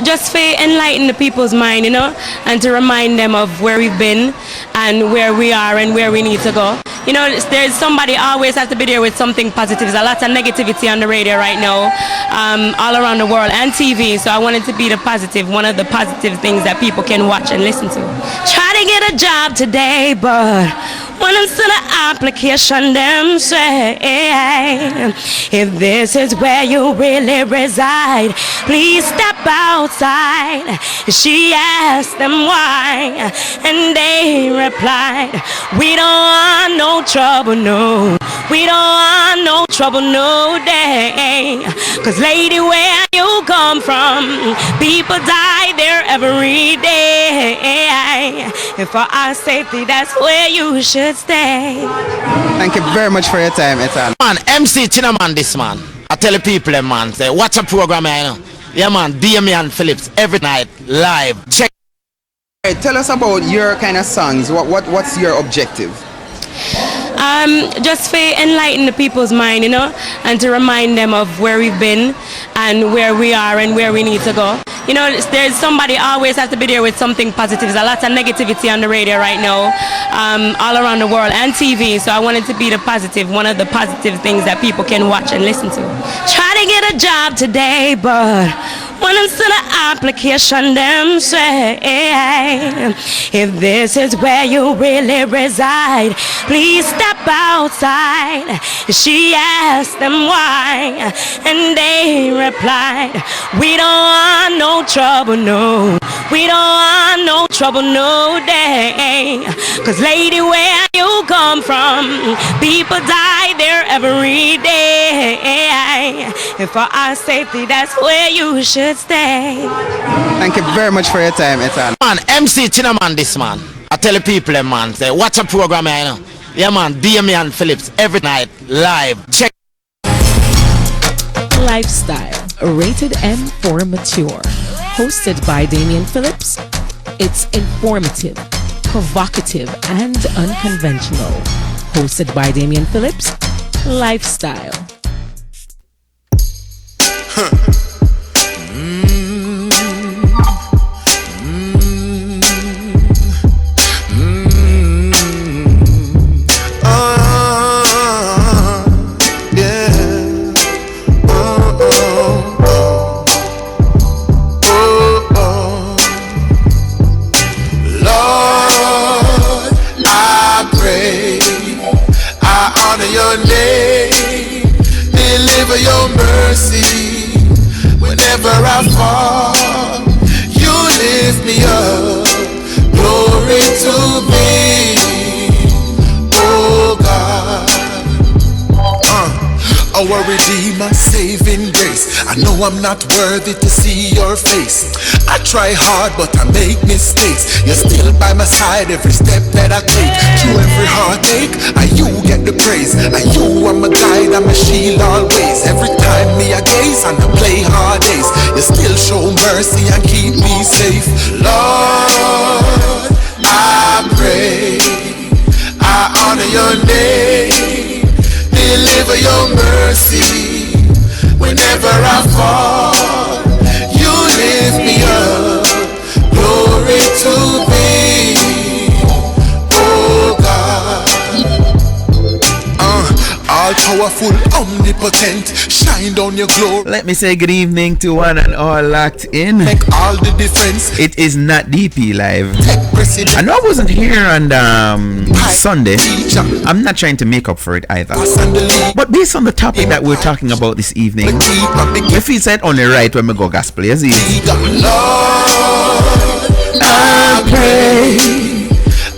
Just to enlighten the people's mind, and to remind them of where we've been and where we are and where we need to go. There's somebody always has to be there with something positive. There's a lot of negativity on the radio right now, all around the world, and TV. So I wanted to be the positive, one of the positive things that people can watch and listen to. Try to get a job today, but when it's to the application, them say, if this is where you really reside, please step outside. She asked them why, and they replied, we don't want no trouble, no. We don't want no trouble, no day. Cause lady, where you come from, people die there every day. And for our safety, that's where you should stay. Thank you very much for your time, Ethan. Man, MC Chinaman this man. I tell the people, man, say, watch a program, Yeah, man, Damian Phillips, every night, live. Check. Hey, tell us about your kind of songs. What's your objective? Just to enlighten the people's mind, and to remind them of where we've been and where we are and where we need to go. There's somebody always has to be there with something positive. There's a lot of negativity on the radio right now, all around the world, and TV. So I wanted to be the positive, one of the positive things that people can watch and listen to. Try to get a job today, but when it's to the application, them say, if this is where you really reside, please step outside. She asked them why, and they replied, we don't want no trouble, no. We don't want no trouble, no day. Cause lady, where you come from, people die there every day. And for our safety, that's where you should stay. Thank you very much for your time, Ethan. Man, MC Chinaman this man. I tell the people, man, say, watch a program, Yeah, man, Damian Phillips, every night, live. Check. Lifestyle, rated M for mature. Hosted by Damian Phillips. It's informative, provocative, and unconventional. Hosted by Damian Phillips. Lifestyle. Your name, deliver your mercy. Whenever I fall, you lift me up. Glory to thee, oh God. Our Redeemer, saving grace. I know I'm not worthy to see your face. I try hard, but I make mistakes. You're still by my side every step that I take. Through every heartache, you get the praise. You are my guide, I'm a shield always. Every time me I gaze and I play hard days, you still show mercy and keep me safe. Lord, I pray, I honor your name. Deliver your mercy. Whenever I fall, you lift me up. Glory to thee, oh God. All powerful, omnipotent, shine down your glory. Let me say good evening to one and all locked in. Make all the difference. It is not DP Live. I know I wasn't here on Sunday. I'm not trying to make up for it either. But based on the topic that we're talking about this evening, if he said only right when we go gospel, yes, he is. Lord, I pray,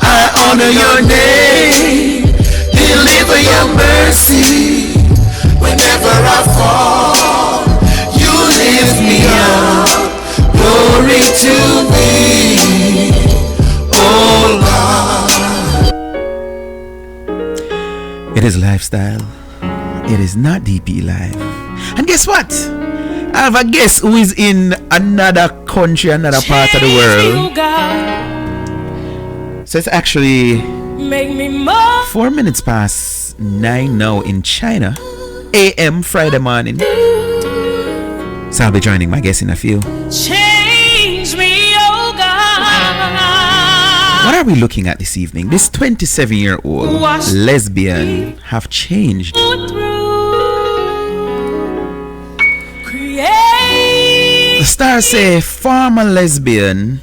I honor your name. Deliver your mercy. Whenever I fall, you lift me up. Glory to thee, oh God. It is lifestyle. It is not DP Live. And guess what? I have a guest who is in another country, another part of the world. So it's actually 4 minutes past 9 now in China. AM Friday morning. So I'll be joining my guest in a few. Change me, oh God. What are we looking at this evening? This 27-year-old lesbian have changed. The stars say former lesbian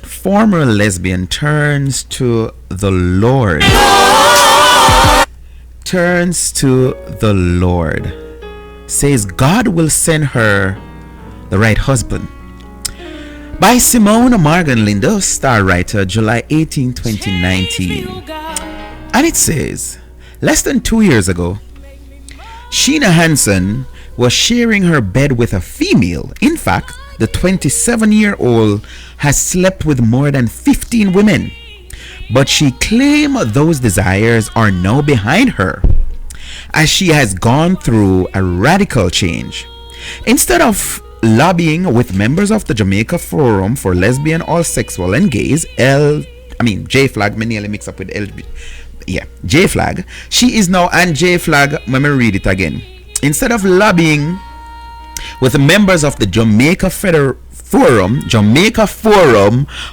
turns to the Lord. Turns to the Lord. Says God will send her the right husband. By Simone Morgan Lindo, star writer, July 18, 2019. And it says, less than 2 years ago, Sheena Hansen was sharing her bed with a female. In fact, the 27-year-old has slept with more than 15 women. But she claimed those desires are now behind her, as she has gone through a radical change. Instead of lobbying with members of the Jamaica Forum for Lesbian, All Sexual and Gays, J-Flag, me nearly mix up with J-Flag, she is now, and J-Flag, let me read it again. Instead of lobbying with the members of the Jamaica Forum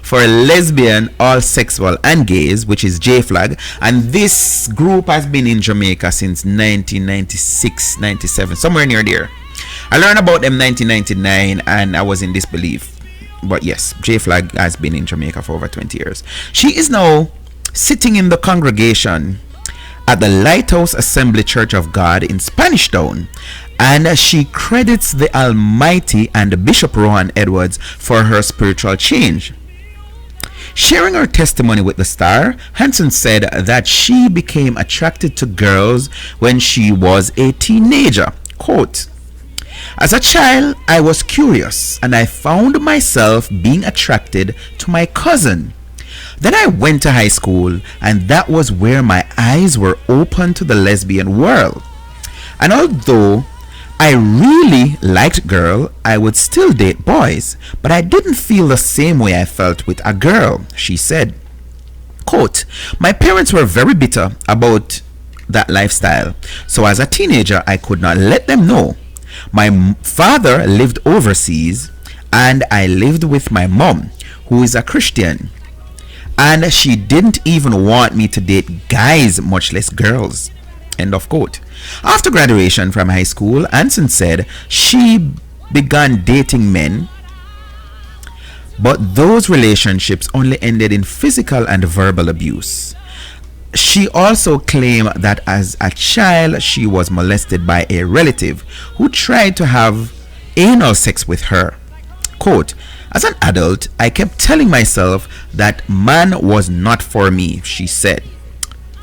for Lesbian, All Sexual and Gays, which is J-Flag, and this group has been in Jamaica since 1996, 97, somewhere near there. I learned about them 1999 and I was in disbelief. But yes, J-Flag has been in Jamaica for over 20 years. She is now sitting in the congregation at the Lighthouse Assembly Church of God in Spanish Town, and she credits the Almighty and Bishop Rohan Edwards for her spiritual change. Sharing her testimony with the Star, Hansen said that she became attracted to girls when she was a teenager. Quote, as a child, I was curious and I found myself being attracted to my cousin. Then I went to high school and that was where my eyes were open to the lesbian world. And although I really liked girls, I would still date boys, but I didn't feel the same way I felt with a girl, she said. Quote, my parents were very bitter about that lifestyle, so as a teenager I could not let them know. My father lived overseas and I lived with my mom, who is a Christian, and she didn't even want me to date guys, much less girls. End of quote. After graduation from high school, Anson said she began dating men, but those relationships only ended in physical and verbal abuse. She also claimed that as a child she was molested by a relative who tried to have anal sex with her. Quote, as an adult, I kept telling myself that man was not for me, she said.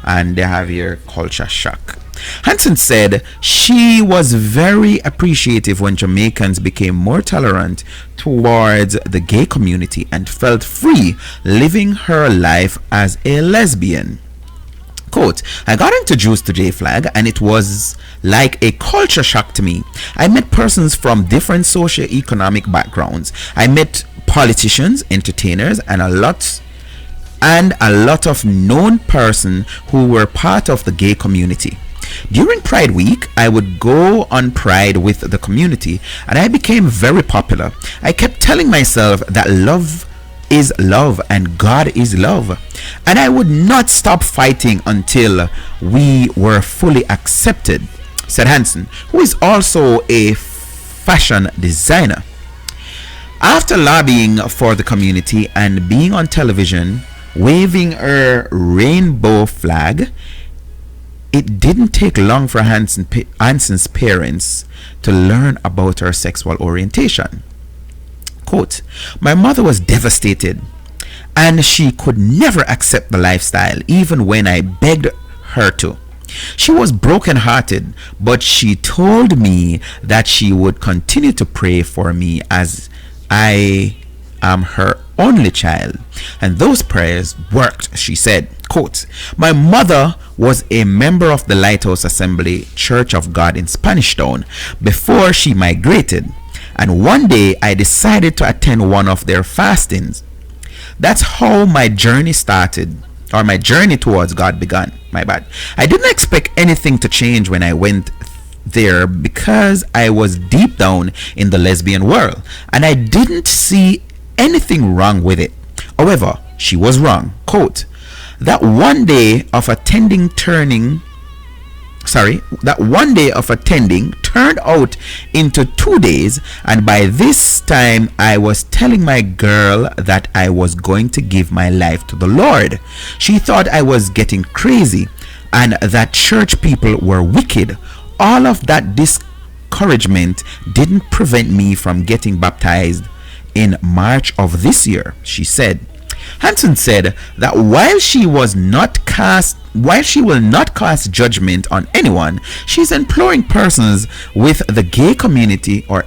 And they have here culture shock. Hansen said she was very appreciative when Jamaicans became more tolerant towards the gay community and felt free living her life as a lesbian. Quote, I got introduced to J-Flag and it was like a culture shock to me. I met persons from different socio-economic backgrounds. I met politicians, entertainers, and a lot of known persons who were part of the gay community. During Pride Week, I would go on Pride with the community and I became very popular. I kept telling myself that love is love and God is love, and I would not stop fighting until we were fully accepted, said Hansen, who is also a fashion designer. After lobbying for the community and being on television waving a rainbow flag, it didn't take long for Hansen's parents to learn about her sexual orientation. Quote, my mother was devastated and she could never accept the lifestyle even when I begged her to. She was brokenhearted, but she told me that she would continue to pray for me as I am her only child, and those prayers worked, she said. Quote, my mother was a member of the Lighthouse Assembly Church of God in Spanish Town before she migrated, and one day I decided to attend one of their fastings. That's how my journey started, or my journey towards God began. My bad. I didn't expect anything to change when I went there because I was deep down in the lesbian world and I didn't see anything wrong with it. However, she was wrong. Quote, that one day of attending turned out into 2 days, and by this time I was telling my girl that I was going to give my life to the Lord. She thought I was getting crazy and that church people were wicked. All of that discouragement didn't prevent me from getting baptized in March of this year, she said. Hanson said that while she will not cast judgment on anyone, she's imploring persons with the gay community or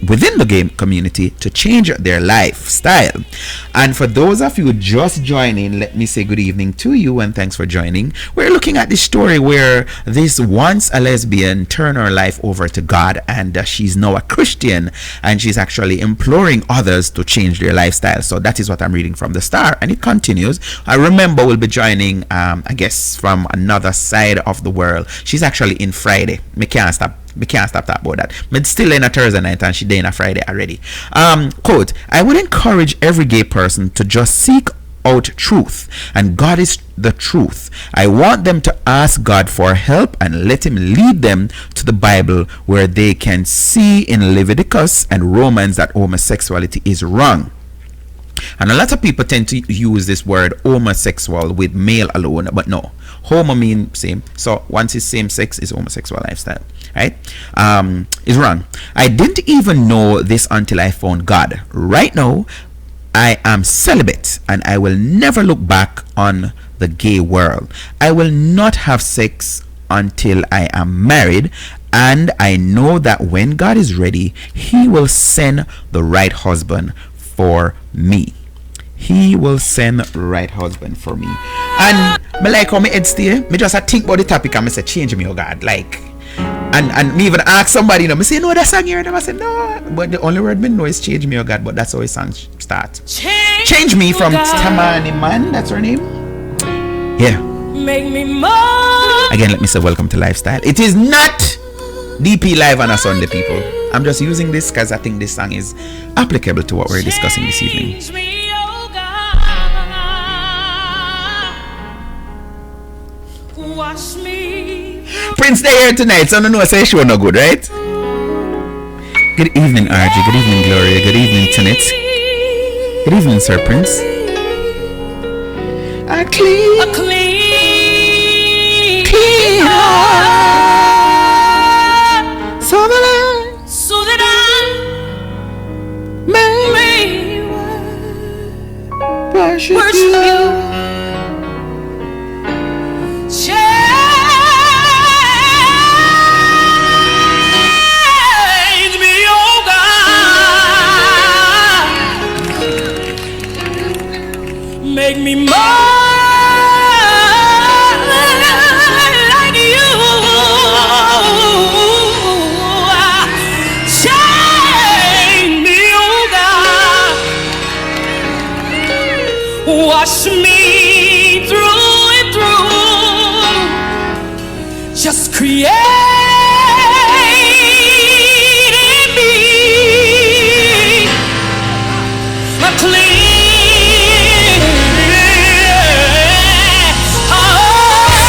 within the gay community to change their lifestyle. And for those of you just joining, let me say good evening to you and thanks for joining. We're looking at this story where this once a lesbian turned her life over to God, and she's now a Christian, and she's actually imploring others to change their lifestyle. So that is what I'm reading from the Star, and it continues. I remember we'll be joining I guess from another side of the world. She's actually in Friday. We can't stop talking about that. But still in a Thursday night and she's in a Friday already. Quote, I would encourage every gay person to just seek out truth, and God is the truth. I want them to ask God for help and let him lead them to the Bible, where they can see in Leviticus and Romans that homosexuality is wrong. And a lot of people tend to use this word homosexual with male alone, but no, homo means same. So once it's same sex, is homosexual lifestyle, right? Is wrong. I didn't even know this until I found God. Right now I am celibate and I will never look back on the gay world. I will not have sex until I am married, and I know that when God is ready, he will send the right husband for me. He will send the right husband for me. And me like how me head stay, me just think about the topic and me say, change me, oh God. Like, and me even ask somebody, you know, me say, no, that song here, and I say, no, but the only word me know is change me, oh God. But that's how his song starts. Change me from Tamani Man, that's her name. Yeah. Make me more. Again, let me say welcome to Lifestyle. It is not DP Live on a Sunday, people. I'm just using this because I think this song is applicable to what we're discussing this evening. Me, oh God. Wash me. Prince Day here tonight, so I don't know, say show no good, right? Good evening, RG. Good evening, Gloria. Good evening, Tenet. Good evening, Sir Prince. A clean heart, so that I may worship you. Change me, oh God. Make me more. Wash me through and through. Just create in me a clean heart,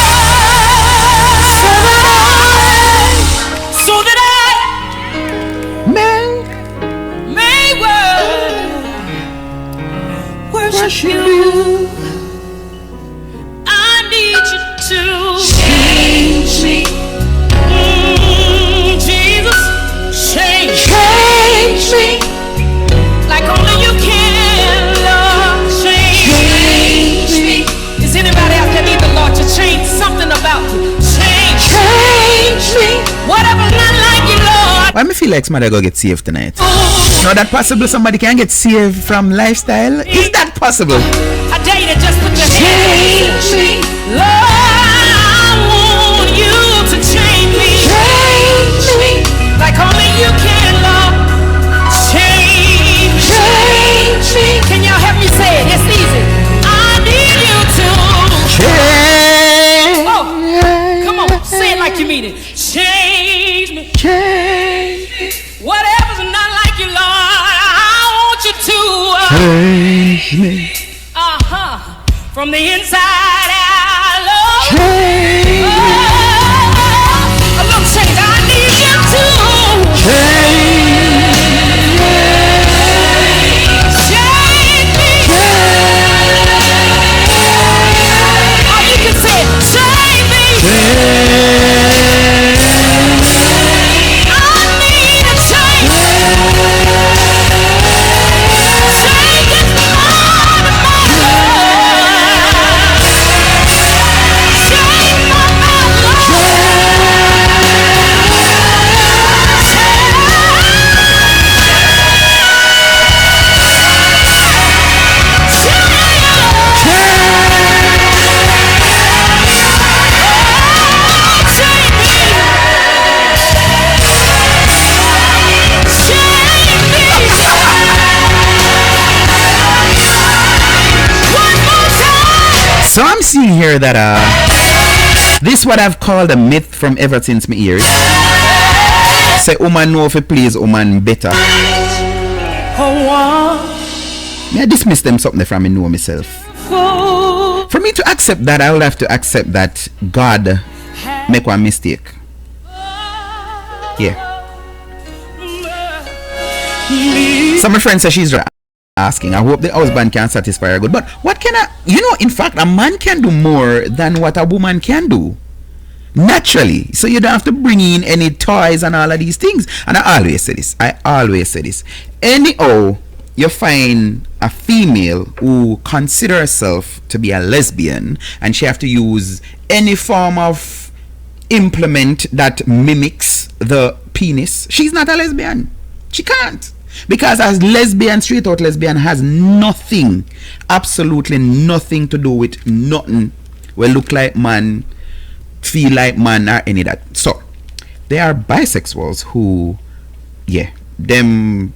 so that I may worship you. I need you to change me. Jesus, change me. Like only you can, Lord. Change me. Is anybody out there need the Lord to change something about you? Change me. Whatever's not like you, Lord. Why me feel like somebody go get saved tonight? Now that possible somebody can get saved from Lifestyle? Is that possible? I dare you to just put your hands on me. Lord, I want you to change me. Change me. Like only you can, Lord. Change me. Can y'all help me say it? It's easy. I need you to change. Oh, come on. Say it like you mean it. Change me. Change me. From the inside out, Lord. Change me. A little change. I need you to change me. Or you can say, change me. I need a change. Change is my So I'm seeing here that this what I've called a myth from ever since my ears. Say woman know if it please woman better. May I dismiss them something from me know myself. For me to accept that, I will have to accept that God make one mistake. Yeah. So my friend says she's asking, I hope the husband can satisfy her good. But what can in fact, a man can do more than what a woman can do. Naturally. So you don't have to bring in any toys and all of these things. And I always say this. Anyhow, you find a female who consider herself to be a lesbian and she have to use any form of implement that mimics the penis, she's not a lesbian. She can't. Because as lesbian, straight out lesbian has nothing, absolutely nothing to do with nothing will look like man, feel like man, or any of that. So there are bisexuals who, them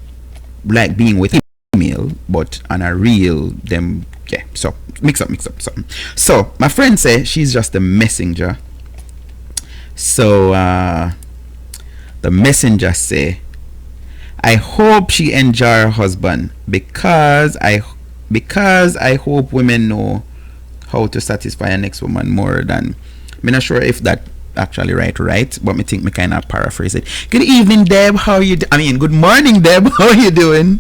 like being with female, but on a real them, so mix up something. So my friend says she's just a messenger. So the messenger say, I hope she enjoy her husband because I hope women know how to satisfy a next woman more than. I'm not sure if that actually right, but me think me kind of paraphrase it. Good evening, Deb. How are you? Good morning, Deb. How are you doing?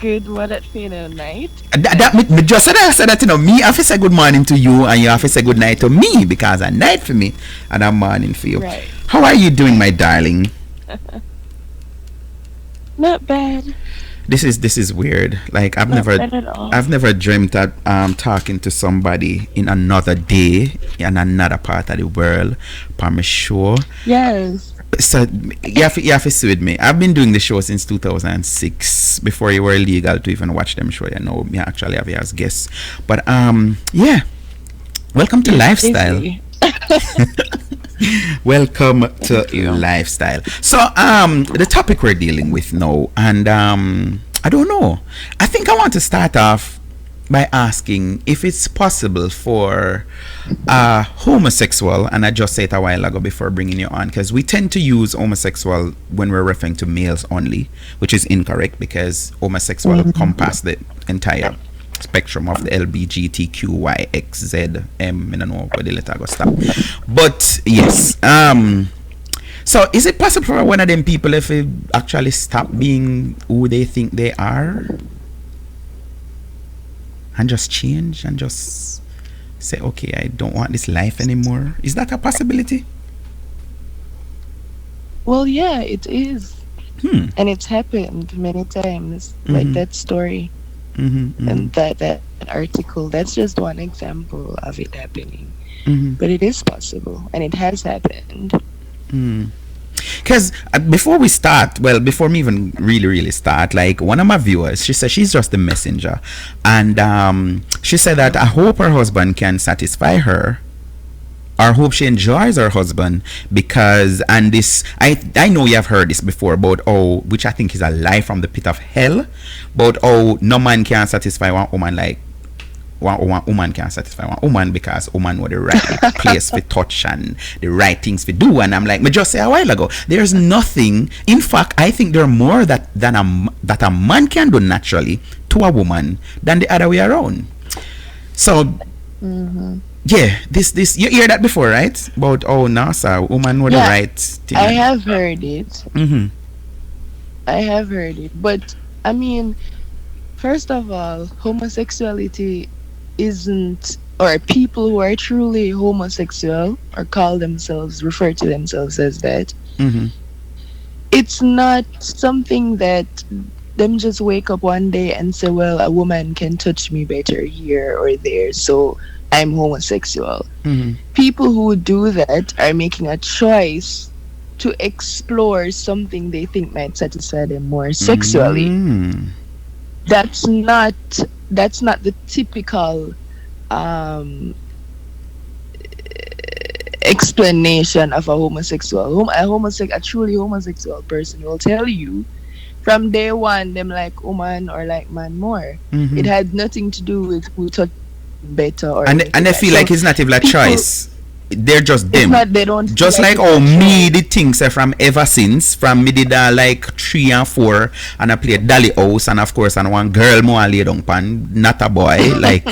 Good. What it feel night? Me just said that me have to say good morning to you and you have to say good night to me because a night for me and a morning for you. Right. How are you doing, my darling? Not bad. This is weird. Like I've never dreamt that talking to somebody in another day in another part of the world for my show. Yes. So you have to see with me. I've been doing the show since 2006 before you were illegal to even watch them show. You know, me actually have you as guests. But welcome to Lifestyle. Welcome to Lifestyle. So the topic we're dealing with now, and I don't know. I think I want to start off by asking if it's possible for a homosexual, and I just said it a while ago before bringing you on, because we tend to use homosexual when we're referring to males only, which is incorrect because homosexual encompass the entire spectrum of the LBGTQYXZM. I don't know where the letter go stop. But yes, so is it possible for one of them people if they actually stop being who they think they are and just change and just say, okay, I don't want this life anymore? Is that a possibility? Well, yeah, it is. And it's happened many times, like that story. And that article, that's just one example of it happening. But it is possible, and it has happened. Because before me even really start, like one of my viewers, she said she's just a messenger, and she said that I hope her husband can satisfy her, or hope she enjoys her husband, because, and this, I know you have heard this before about which I think is a lie from the pit of hell, but no man can satisfy one woman like one woman can satisfy one woman because woman know the right place for touch and the right things for do. And I'm like, me just say a while ago, there's nothing. In fact, I think there are more that a man can do naturally to a woman than the other way around. So yeah, this you hear that before, right? About NASA woman know the right thing. I have heard it. I have heard it, but I mean, first of all, homosexuality isn't, or people who are truly homosexual or refer to themselves as that, it's not something that them just wake up one day and say, well, a woman can touch me better here or there, so I'm homosexual. People who do that are making a choice to explore something they think might satisfy them more sexually. That's not the typical explanation of a homosexual. A truly homosexual person will tell you from day one them like woman or like man more. It had nothing to do with who touched better or and they feel like it's not even a choice. They're just them. They don't just like me the things from ever since from me did like 3 and 4 and I played Dolly House and of course and one girl more lay down pan, not a boy like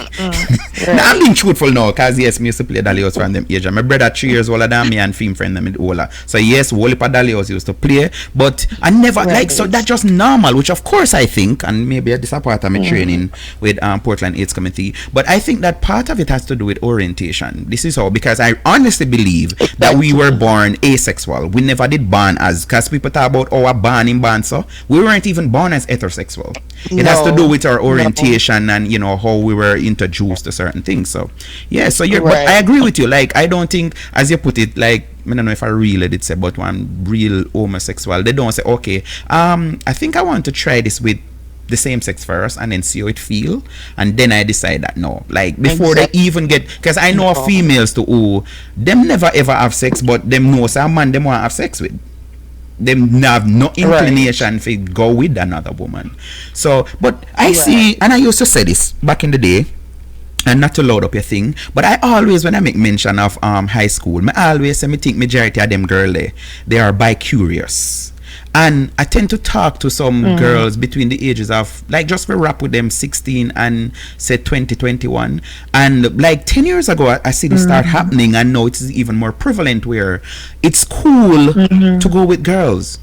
now, I'm being truthful now because yes me used to play Dolly House from them age and my brother 3 years older than me and film friend them in older, so yes whole heap of Dolly House used to play, but I never like, so that's just normal, which of course I think, and maybe this is a part of my training with Portland AIDS Committee, but I think that part of it has to do with orientation. This is how, because I honestly believe that we were born asexual. We never did born as, because people talk about our born in born, so we weren't even born as heterosexual. It has to do with our orientation and you know how we were introduced to certain things. So yeah, so you're but I agree with you. Like I don't think, as you put it, like I don't know if I really did say about one real homosexual, they don't say okay, I think I want to try this with the same sex first and then see how it feel, and then I decide that no, like before they even get, because I know females to who them never ever have sex, but them know some man them want to have sex with, them have no inclination to go with another woman. So but I see, and I used to say this back in the day, and not to load up your thing, but I always, when I make mention of high school, I always say me think majority of them girl they are bi-curious. And I tend to talk to some girls between the ages of, like, just for rap with them 16 and say 20, 21. And like 10 years ago, I see this start happening, and now it's even more prevalent where it's cool to go with girls.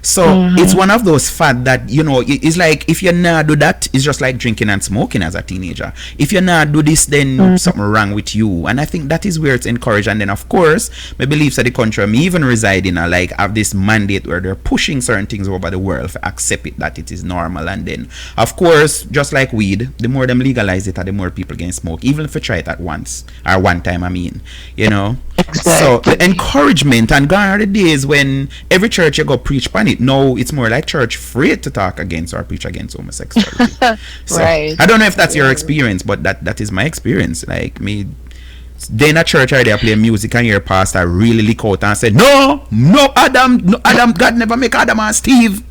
So it's one of those fact that, you know, it's like if you not do that, it's just like drinking and smoking as a teenager. If you not do this, then something wrong with you. And I think that is where it's encouraged. And then of course, my beliefs at the country, me even reside in like have this mandate where they're pushing certain things over the world to accept it, that it is normal. And then of course, just like weed, the more them legalize it, the more people can smoke, even if you try it at once or one time, I mean, you know. So the encouragement, and gone are the days when every church you go preach on it. No, it's more like church afraid to talk against or preach against homosexuality. So, I don't know if that's your experience, but that is my experience. Like me, they in a church area play music and your pastor really lick out and say, no Adam, God never make Adam and Steve.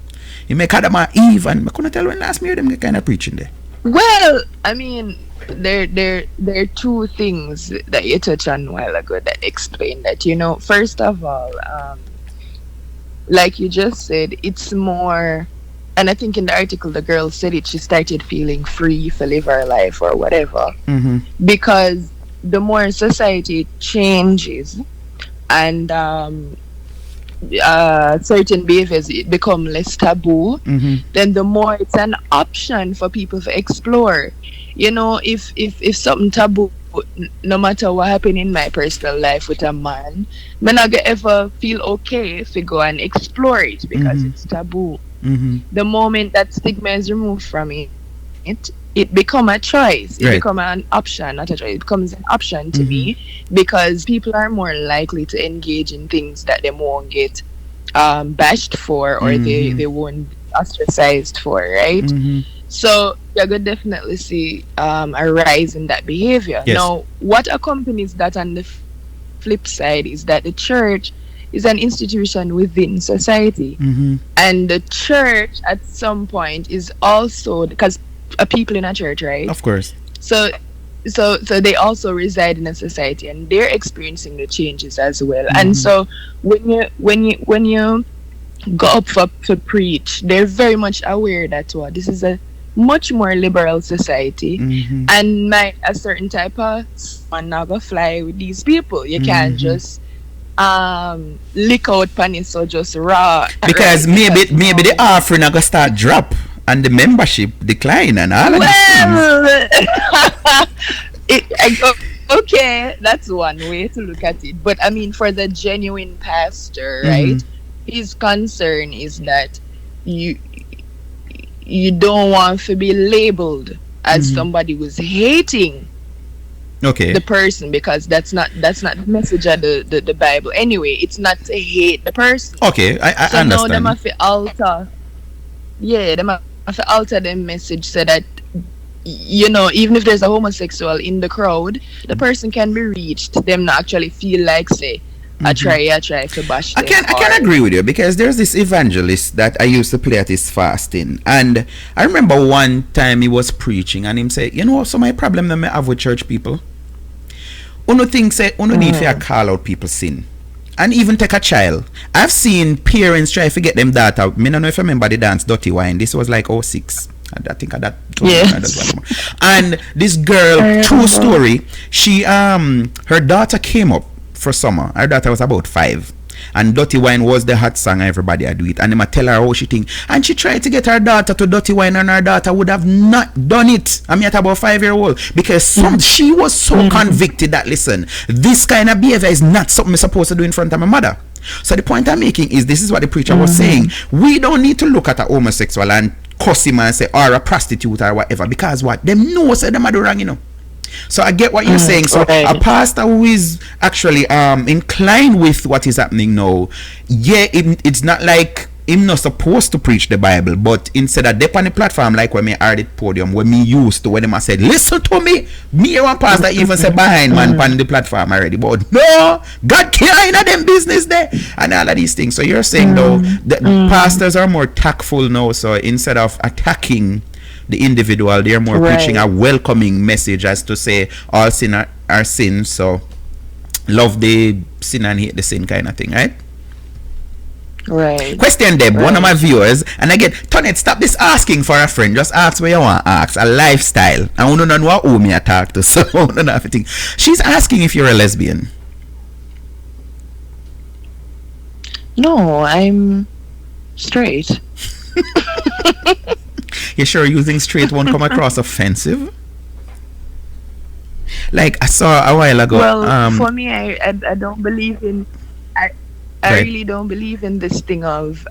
He make Adam and Eve, and I couldn't tell when last year them get kind of preaching there. Well, I mean, there are two things that you touched on a while ago that explain that. You know, first of all, like you just said, it's more, and I think in the article the girl said it, she started feeling free to live her life or whatever, because the more society changes and certain behaviors become less taboo, then the more it's an option for people to explore. You know, if something taboo, no matter what happened in my personal life with a man, I'm not gonna ever feel okay if we go and explore it because it's taboo. The moment that stigma is removed from it become a choice. It become an option, not a choice. It becomes an option to me, because people are more likely to engage in things that they won't get bashed for, or they won't be ostracized for, right? So you're going to definitely see a rise in that behavior. Now, what accompanies that on the flip side is that the church is an institution within society. And the church at some point is also, because people in a church, right? Of course. So so they also reside in a society, and they're experiencing the changes as well. And so when you go up for preach, they're very much aware that this is a much more liberal society, and a certain type of man now go fly with these people. You can't just lick out panis so just raw, because maybe the offering are gonna start drop and the membership decline and all of these things. Okay, that's one way to look at it. But I mean, for the genuine pastor, right? His concern is that you don't want to be labeled as somebody who's hating the person, because that's not the message of the Bible. Anyway, it's not to hate the person. Okay, I understand. So now them have to alter. Yeah, them have to alter the message so that, you know, even if there's a homosexual in the crowd, the person can be reached. Them not actually feel like, say, I try to bash them. I can agree with you, because there's this evangelist that I used to play at his fasting, and I remember one time he was preaching and him say, you know, so my problem that I have with church people, uno think say uno need to call out people's sin, and even take a child. I've seen parents try to get them daughter. I don't know if you remember the dance Dirty Wine. This was like 06. I think of that. And this girl, true story, she her daughter came up for summer. Her daughter was about 5, and Dirty Wine was the hot song. Everybody had do it, and them tell her how she think, and she tried to get her daughter to Dirty Wine, and her daughter would have not done it. I mean, at about 5-year-old, because she was so convicted that, listen, this kind of behavior is not something I'm supposed to do in front of my mother. So the point I'm making is, this is what the preacher was saying. We don't need to look at a homosexual and cuss him and say, or a prostitute or whatever, because what them know say them are do wrong, you know. So I get what you're saying. So a pastor who is actually inclined with what is happening now, it's not like him not supposed to preach the Bible, but instead of dip on the platform, like when me are at the podium, when me used to, when them said, listen to me, one pastor even said behind man on the platform already, but no, God can't in them business there, and all of these things. So you're saying though that pastors are more tactful now, so instead of attacking the individual, they're more preaching a welcoming message, as to say all sin are sin, so love the sin and hate the sin kind of thing, right? Right. Question, Deb, one of my viewers, and again, Tonette, stop this asking for a friend, just ask where you want to ask, a lifestyle. I want to know what me I talk to, so I want to know everything. She's asking if you're a lesbian. No, I'm straight. You sure using straight won't come across offensive? Like I saw a while ago. Well, for me, I don't believe in. I really don't believe in this thing of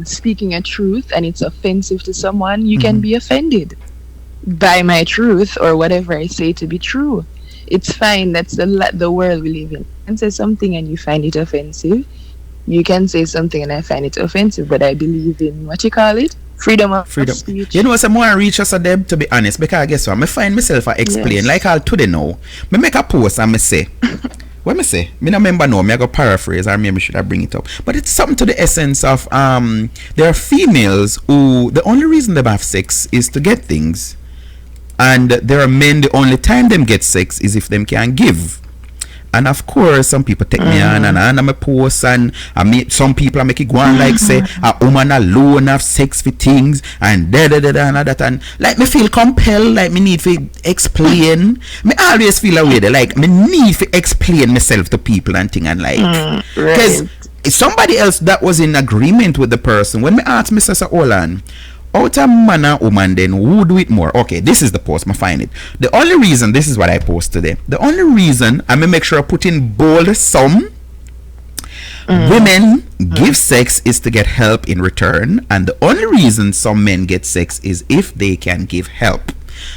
speaking a truth and it's offensive to someone. You can be offended by my truth or whatever I say to be true. It's fine. That's the world we live in. You can say something and you find it offensive. You can say something and I find it offensive, but I believe in what you call it. Freedom of speech. You know, some more reach us a Deb, to be honest, because I guess what I find myself I explain like all today now. Me make a post and me say, what me say? Me not remember now. Me I go paraphrase, or maybe should I bring it up? But it's something to the essence of there are females who the only reason they have sex is to get things, and there are men the only time them get sex is if them can give. And of course, some people take me on and I'm a post, and I meet some people I make it go on like say a woman alone have sex for things and and that, and like me feel compelled, like me need to explain. Me always feel a way there, like me need to explain myself to people and thing, and like because somebody else that was in agreement with the person when me ask Mr. Olan, out of man and woman, then who do it more? Okay, this is the post, I find it. The only reason, this is what I post today, the only reason I may make sure I put in bold some women give sex is to get help in return, and the only reason some men get sex is if they can give help.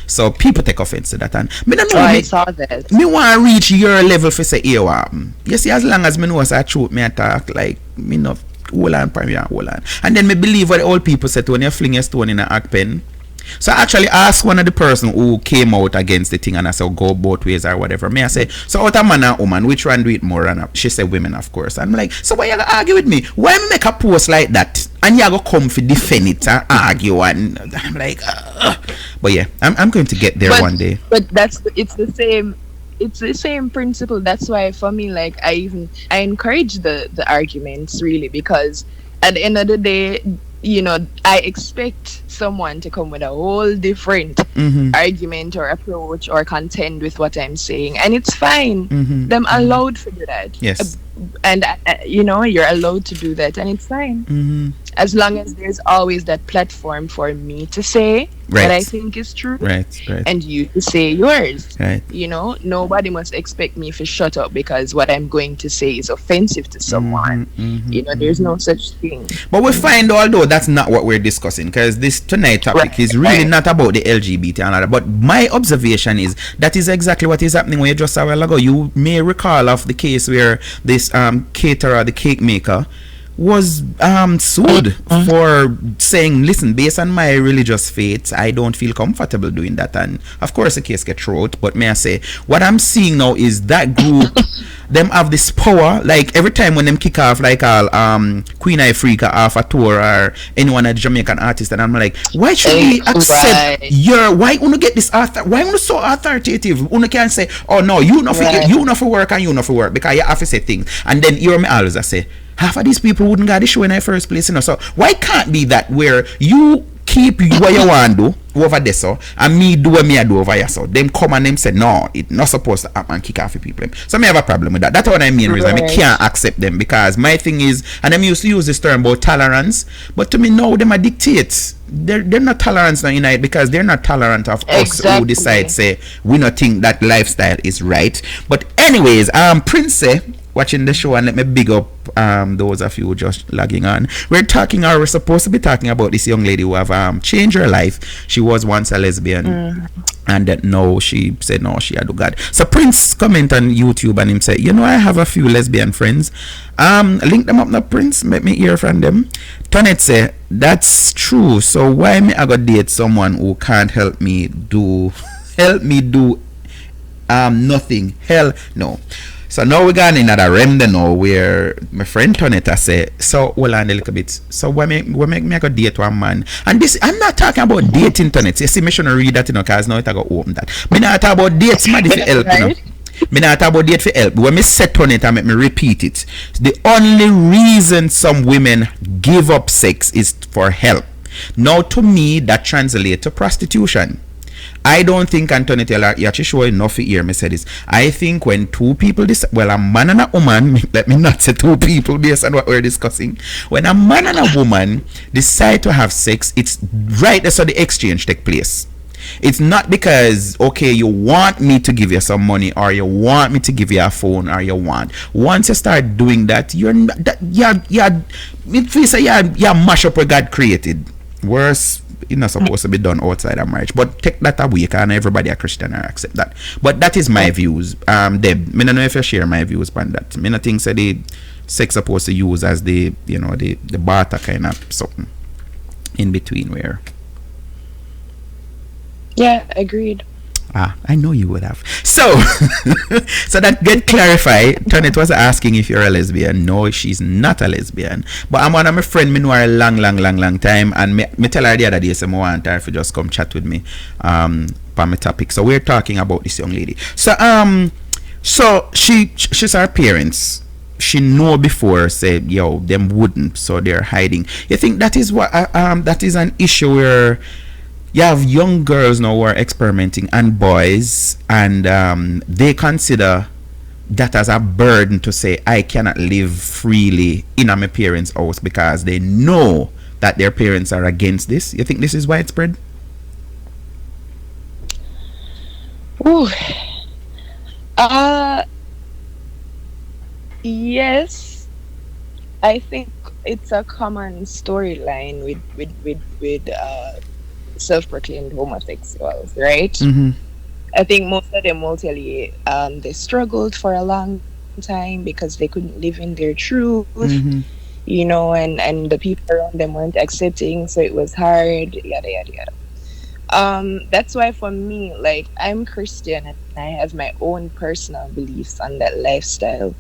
So people take offense to that, and me don't know. I saw that. Me want to reach your level for say, here what happen. You see, as long as me know I truth, me attack like me not hold on, and hold on. And then me believe what the old people said, when you fling a stone in an act pen, So I actually asked one of the person who came out against the thing, and I said go both ways or whatever. Me I say, so out of man and woman, which one do it more? And she said women, of course. I'm like, so why you gonna argue with me? Why me make a post like that and you go come for defend it and argue? And I'm like, but yeah, I'm going to get there one day. But it's the same. It's the same principle. That's why for me, like I encourage the arguments really, because at the end of the day, you know, I expect someone to come with a whole different argument or approach or contend with what I'm saying, and it's fine. Them allowed to do that. Yes. And you know, you're allowed to do that, and it's fine. As long as there's always that platform for me to say what I think is true, and you to say yours. You know, nobody must expect me to shut up because what I'm going to say is offensive to someone. You know, there's no such thing. But we find, although that's not what we're discussing, because this tonight topic is really not about the LGBT and all that. But my observation is that is exactly what is happening. When you just a while ago, you may recall of the case where this caterer, the cake maker, was sued for saying, listen, based on my religious faith, I don't feel comfortable doing that. And of course the case get thrown out. But may I say, what I'm seeing now is that group them have this power. Like every time when them kick off like all Queen Ifrica off a tour or anyone a Jamaican artist, and I'm like, why should we accept why you get this why you so authoritative? You can't say, oh no, you not for work and you not for work, because you have to say things. And then you me always I say, half of these people wouldn't get the show in the first place, you know. So why can't be that where you keep what you want to do over there, so, and me do what me I do over here, so them come and them say no, it's not supposed to happen and kick off the people. So me have a problem with that. That's what I mean. Reason I can't accept them, because my thing is, and them used to use this term about tolerance, but to me now them are dictates. They're not tolerant now in it, because they're not tolerant of us who decide say we not think that lifestyle is right. But anyways, Prince watching the show, and let me big up those of you just logging on. We're supposed to be talking about this young lady who have changed her life. She was once a lesbian, and that now she said no, she had to God. So Prince comment on YouTube and him say, you know, I have a few lesbian friends. Link them up now, Prince. Let me hear from them. Tonette say, that's true. So why me I go date someone who can't help me do nothing? Hell no. So now we got in another realm now where my friend Tonetta say, so hold on a little bit. So we make me go date one man. And this, I'm not talking about dating Tonetta. You see, me shouldn't read that, you know, because now I go open that. Me not talk about dates, man, for help, you know. Me not talk about date for help. When me say Tonetta, make me repeat it. The only reason some women give up sex is for help. Now to me, that translates to prostitution. I don't think, Antonetta, you actually show enough here, me say this. I think when two people, a man and a woman, let me not say two people based on what we're discussing. When a man and a woman decide to have sex, it's right there so the exchange take place. It's not because, okay, you want me to give you some money, or you want me to give you a phone, or you want. Once you start doing that, you're mash up what God created. Worse, it's not supposed to be done outside of marriage. But take that away, and everybody a Christian or accept that. But that is my views. Deb, me don't know if you share my views on that. Me not think say the sex supposed to use as the barter kind of something in between where. Yeah, agreed. I know you would have. So, so that get clarified. Tonette was asking if you're a lesbian. No, she's not a lesbian. But I'm one of my friend, me know her a long time. And me tell her the other day, so I want her to just come chat with me on my topic. So we're talking about this young lady. So she's her parents. She know before said, yo, them wouldn't. So they're hiding. You think that is what that is an issue where you have young girls now who are experimenting and boys, and they consider that as a burden to say, I cannot live freely in my parents' house because they know that their parents are against this. You think this is widespread? Ooh. Yes. I think it's a common storyline with self-proclaimed homosexuals, right? I think most of them will tell you they struggled for a long time because they couldn't live in their truth, you know, and the people around them weren't accepting, so it was hard, yada yada yada. That's why for me, like, I'm Christian and I have my own personal beliefs on that lifestyle.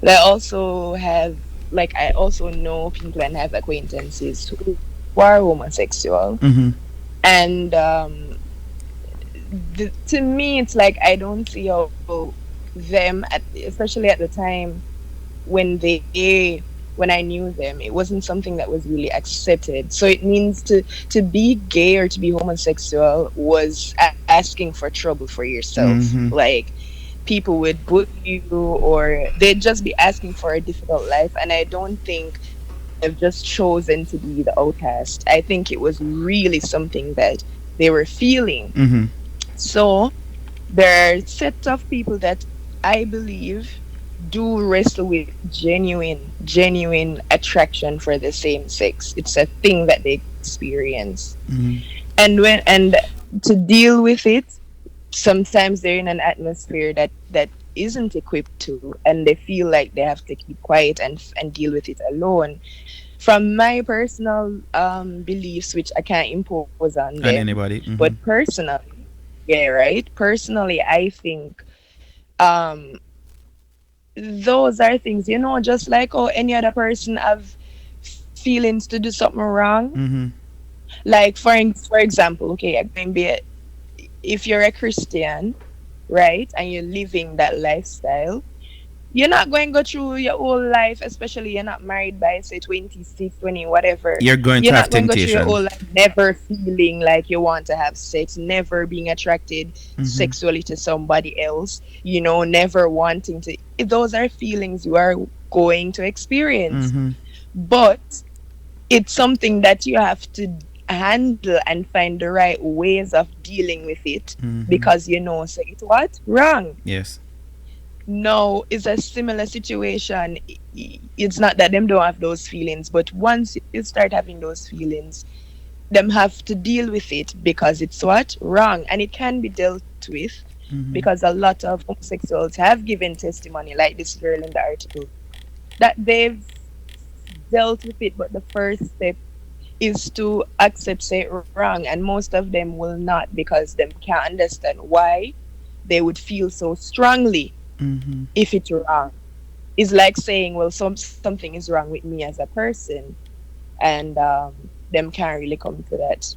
But I also know people and have acquaintances who are homosexual. And to me, it's like I don't see how them, especially at the time when when I knew them, it wasn't something that was really accepted. So it means to be gay or to be homosexual was asking for trouble for yourself. Like, people would bully you, or they'd just be asking for a difficult life. And I don't think they've just chosen to be the outcast. I think it was really something that they were feeling. So there are sets of people that I believe do wrestle with genuine attraction for the same sex. It's a thing that they experience. And to deal with it, sometimes they're in an atmosphere that isn't equipped to, and they feel like they have to keep quiet and deal with it alone. From my personal beliefs, which I can't impose on them, anybody, but personally, I think those are things, just like how any other person have feelings to do something wrong. Like, for example, okay, if you're a Christian, right, and you're living that lifestyle, you're not going to go through your whole life, especially you're not married by, say, 26, 20, whatever. You're going to have temptation. You're not going to go through your whole life never feeling like you want to have sex, never being attracted sexually to somebody else, never wanting to. Those are feelings you are going to experience. But it's something that you have to handle and find the right ways of dealing with it, because say it what? Wrong. Yes. No, it's a similar situation. It's not that them don't have those feelings, but once you start having those feelings, them have to deal with it, because it's what? Wrong. And it can be dealt with, because a lot of homosexuals have given testimony, like this girl in the article, that they've dealt with it, but the first step is to accept say wrong, and most of them will not, because them can't understand why they would feel so strongly if it's wrong. It's like saying, well, something is wrong with me as a person, and them can't really come to that.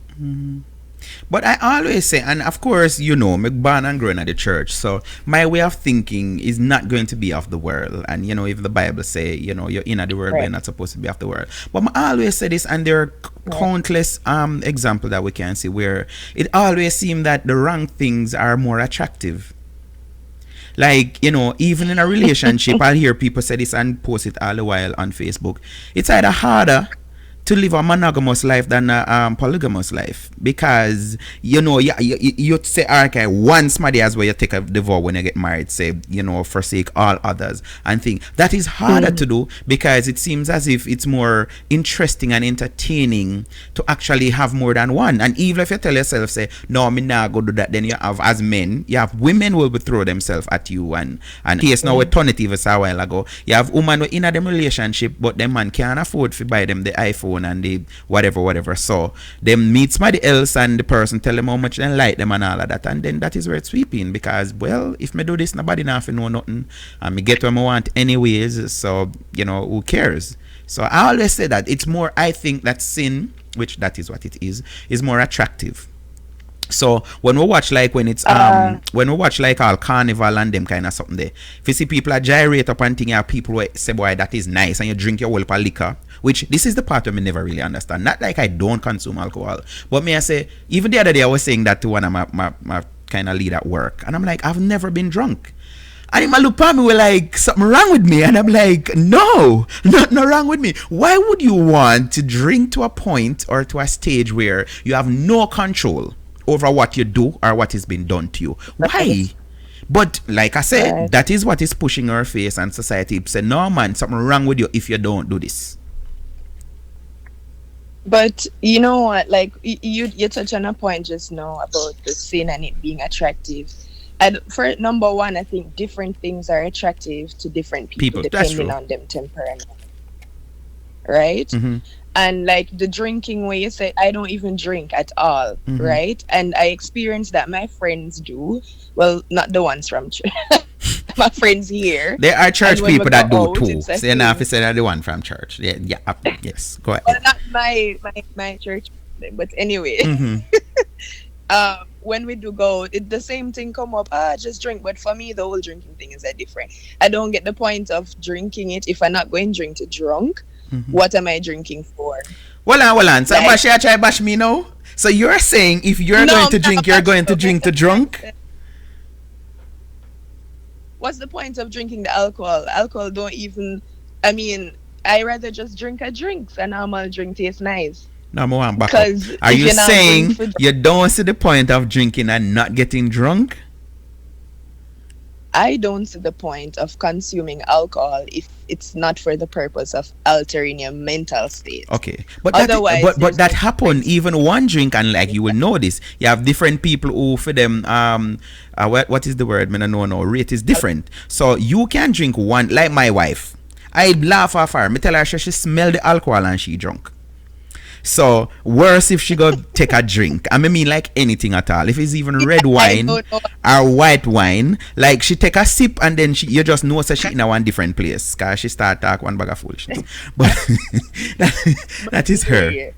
But I always say, and of course, me born and growing at the church, so my way of thinking is not going to be of the world. And if the Bible say, you're in the world, but you're not supposed to be of the world. But I always say this, and there are countless examples that we can see where it always seems that the wrong things are more attractive. Like, even in a relationship, I'll hear people say this and post it all the while on Facebook. It's either harder to live a monogamous life than a polygamous life, because you say, okay, one somebody as well, you take a divorce when you get married, say, forsake all others, and think that is harder to do, because it seems as if it's more interesting and entertaining to actually have more than one. And even if you tell yourself, say, no, me not go do that, then you have, as men, you have women will throw themselves at you, and case now we turn it even a while ago, you have women who in a them relationship, but them man can't afford to buy them the iPhone and the whatever, so them meet somebody else and the person tell them how much they like them and all of that, and then that is where it's sweeping, because, well, if me do this, nobody not know nothing, and me get what I want anyways, so who cares? So I always say that it's more, I think that sin, which that is what it is more attractive. So when we watch like when it's when we watch like all carnival and them kind of something there, if you see people are gyrate up and thing, you have people who say, boy, that is nice, and you drink your whole of liquor, which this is the part of me never really understand. Not like I don't consume alcohol, but me I say, even the other day I was saying that to one of my kind of lead at work, and I'm like, I've never been drunk. And he look at me with like, something wrong with me, and I'm like, no, nothing wrong with me. Why would you want to drink to a point or to a stage where you have no control over what you do or what is being done to you? Why? But like I said, that is what is pushing our face, and society say, no man, something wrong with you if you don't do this. But you know what, like you touched on a point just now about the sin and it being attractive. And for number one, I think different things are attractive to different people depending on them temperament, right? And like the drinking way you said, I don't even drink at all, right? And I experience that my friends do. Well, not the ones from church. My friends here. There are church people that do out, too. So you're not saying they're the one from church. Yes. Go ahead. Well, not my church, but anyway. When we do go, the same thing come up. Just drink. But for me, the whole drinking thing is different. I don't get the point of drinking it if I'm not going to drink to drunk. What am I drinking for? Well on. So like, I try bash me now. So you're saying if you're going to drink, you're going to drink to drunk? What's the point of drinking the alcohol? Alcohol don't even. I mean, I rather just drink a drink. A normal drink tastes nice. No, more back up. Are you saying you don't see the point of drinking and not getting drunk? I don't see the point of consuming alcohol if it's not for the purpose of altering your mental state. Okay, but that happen even one drink, and like you will know this. You have different people who for them what is the word? I don't know. Rate is different. So you can drink one, like my wife. I laugh off her. Me tell her she smell the alcohol and she drunk. So worse if she go take a drink. I mean like anything at all. If it's even red wine or white wine, like she take a sip and then you just know that she in a one different place because she start talk one bag of foolishness. But that is her.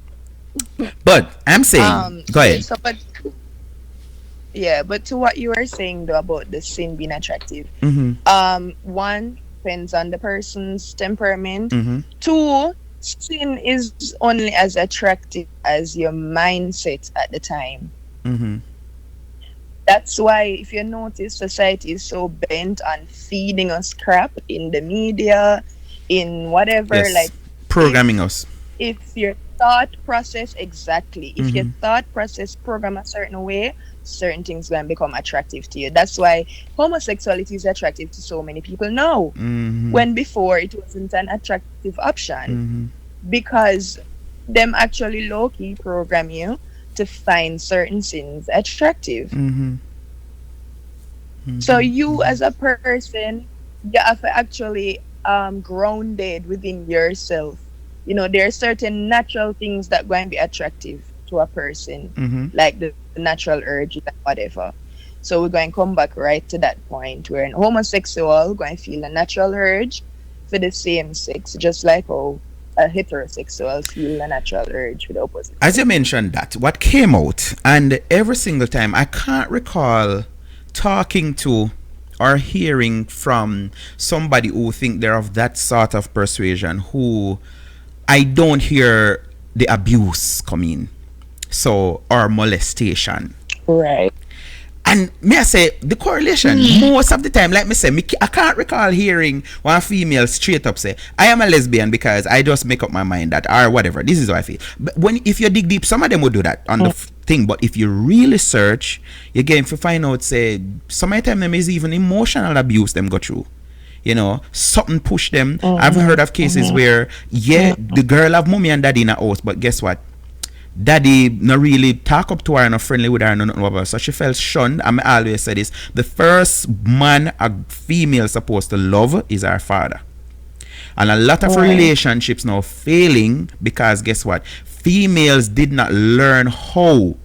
But I'm saying, go ahead. So, but to what you were saying though about the sin being attractive, one depends on the person's temperament. Two, sin is only as attractive as your mindset at the time. That's why if you notice society is so bent on feeding us crap in the media, in whatever, like programming us. If your thought process if your thought process program a certain way, certain things going to become attractive to you. That's why homosexuality is attractive to so many people now, when before it wasn't an attractive option, because them actually low-key program you to find certain sins attractive. So you as a person, you have to actually grounded within yourself. You know, there are certain natural things that going to be attractive to a person, like the natural urge, whatever. So we're going to come back right to that point where an homosexual going to feel a natural urge for the same sex, just like how a heterosexual feel a natural urge for the opposite. As you mentioned that, what came out, and every single time, I can't recall talking to or hearing from somebody who think they're of that sort of persuasion who I don't hear the abuse coming. So, or molestation. Right. And me I say the correlation most of the time, like me say, I can't recall hearing one female straight up say, I am a lesbian because I just make up my mind that, or whatever, this is how I feel. But if you dig deep, some of them would do that on the thing. But if you really search, you're going to find out, say, some of the time them is even emotional abuse them go through. You know, something push them. I've heard of cases where, the girl have mommy and daddy in a house, but guess what? Daddy not really talk up to her, not friendly with her, no nothing about her. So she felt shunned. I always say this: the first man a female supposed to love is her father. And a lot of relationships now failing because guess what? Females did not learn how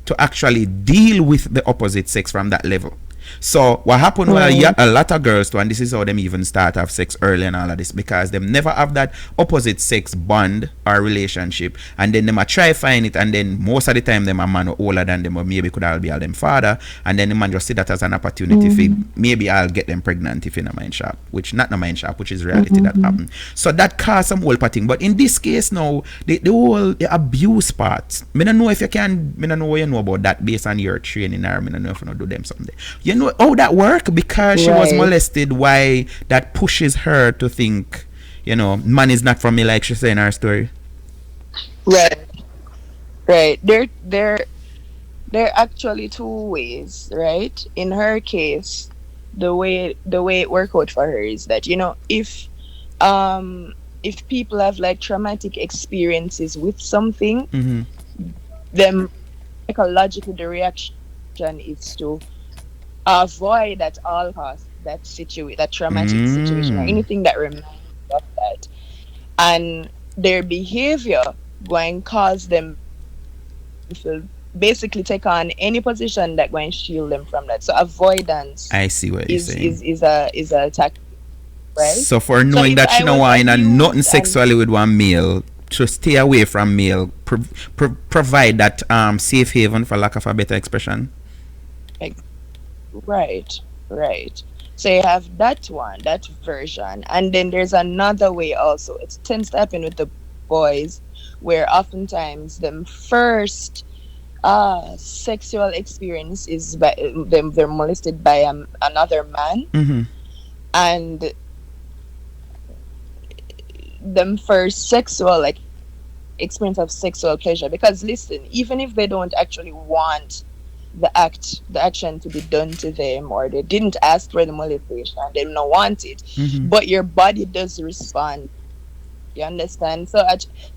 to actually deal with the opposite sex from that level. So what happened a lot of girls too, and this is how them even start have sex early and all of this, because them never have that opposite sex bond or relationship, and then them a try find it, and then most of the time them a man older than them, or maybe could all be all them father, and then the man just see that as an opportunity for maybe I'll get them pregnant if in a mind shop, which not a mind shop, which is reality that happened. So that caused some whole thing. But in this case now, the whole abuse part, me don't know if you can, me don't know what you know about that based on your training, or me don't know if you know do them someday. You know how that work, because she was molested, why that pushes her to think, you know, man is not for me, like she said in her story. Right. There are actually two ways, right? In her case, the way it worked out for her is that, you know, if people have like traumatic experiences with something, then psychologically the reaction is to avoid at all costs that traumatic situation, or anything that reminds of that. And their behavior going to cause them to basically take on any position that going to shield them from that. So avoidance I see what you're saying. is a tactic, right? So for knowing if that I she don't was want abused nothing and- sexually with one male, to stay away from male, provide that safe haven, for lack of a better expression. Right. So you have that version, and then there's another way also. It tends to happen with the boys, where oftentimes them first sexual experience is by them, they're molested by another man, Mm-hmm. and them first sexual experience of sexual pleasure. Because listen, even if they don't actually want the action to be done to them, or they didn't ask for the molestation, they don't want it, Mm-hmm. but your body does respond. You understand? So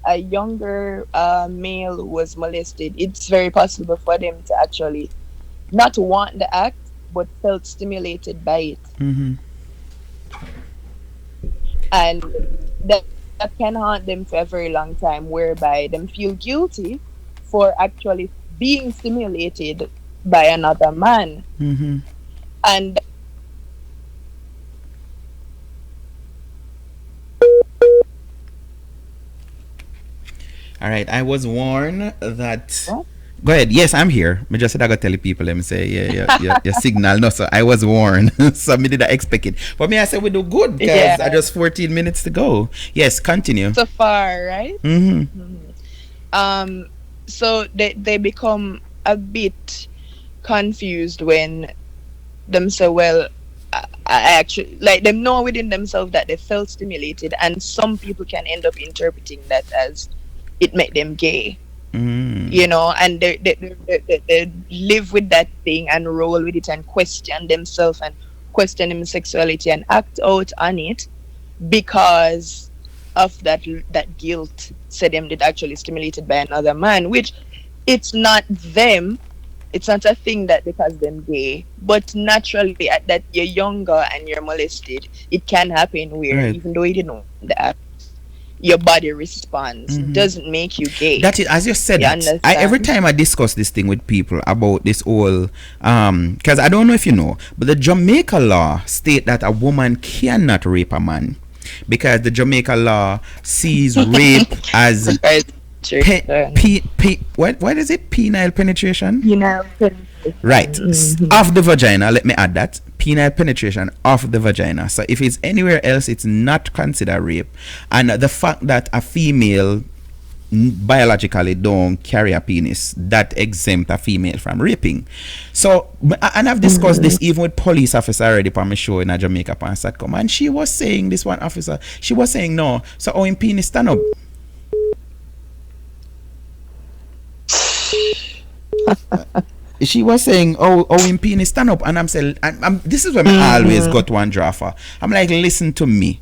a younger male who was molested, it's very possible for them to actually not want the act, but felt stimulated by it. Mm-hmm. And that can haunt them for a very long time, whereby them feel guilty for actually being stimulated by another man. Mm-hmm. And All right, I was warned that. What? Go ahead. Yes, I'm here. Me just said I gotta tell the people. Let me say, your signal. No, so I was warned. So me did I expect it. But me, I said we do good because I just 14 minutes to go. Yes, continue. so far, right? Mm-hmm. So they become a bit confused when them say, well, I actually, like, them know within themselves that they felt stimulated, and some people can end up interpreting that as it make them gay. You know, and they live with that thing and roll with it and question themselves and question their sexuality and act out on it because of that guilt, said them did actually stimulated by another man, which it's not them. It's not a thing that because them gay, but naturally at that you're younger and you're molested, it can happen where even though you didn't know the act, your body responds. Doesn't make you gay. That is, as you said, that every time I discuss this thing with people about this whole, because I don't know if you know, but the Jamaica law state that a woman cannot rape a man because the Jamaica law sees rape as what is it? Penile penetration? Penile penetration. Right. Of the vagina, let me add that. Penile penetration of the vagina. So if it's anywhere else, it's not considered rape. And the fact that a female biologically don't carry a penis, that exempt a female from raping. So, and I've discussed this even with police officer already on my show in a Jamaica pan Satcom, and she was saying, this one officer, she was saying no. So how in penis stand up? She was saying, oh, in penis stand up, and I'm saying, this is when I always got one drafter. I'm like, listen to me.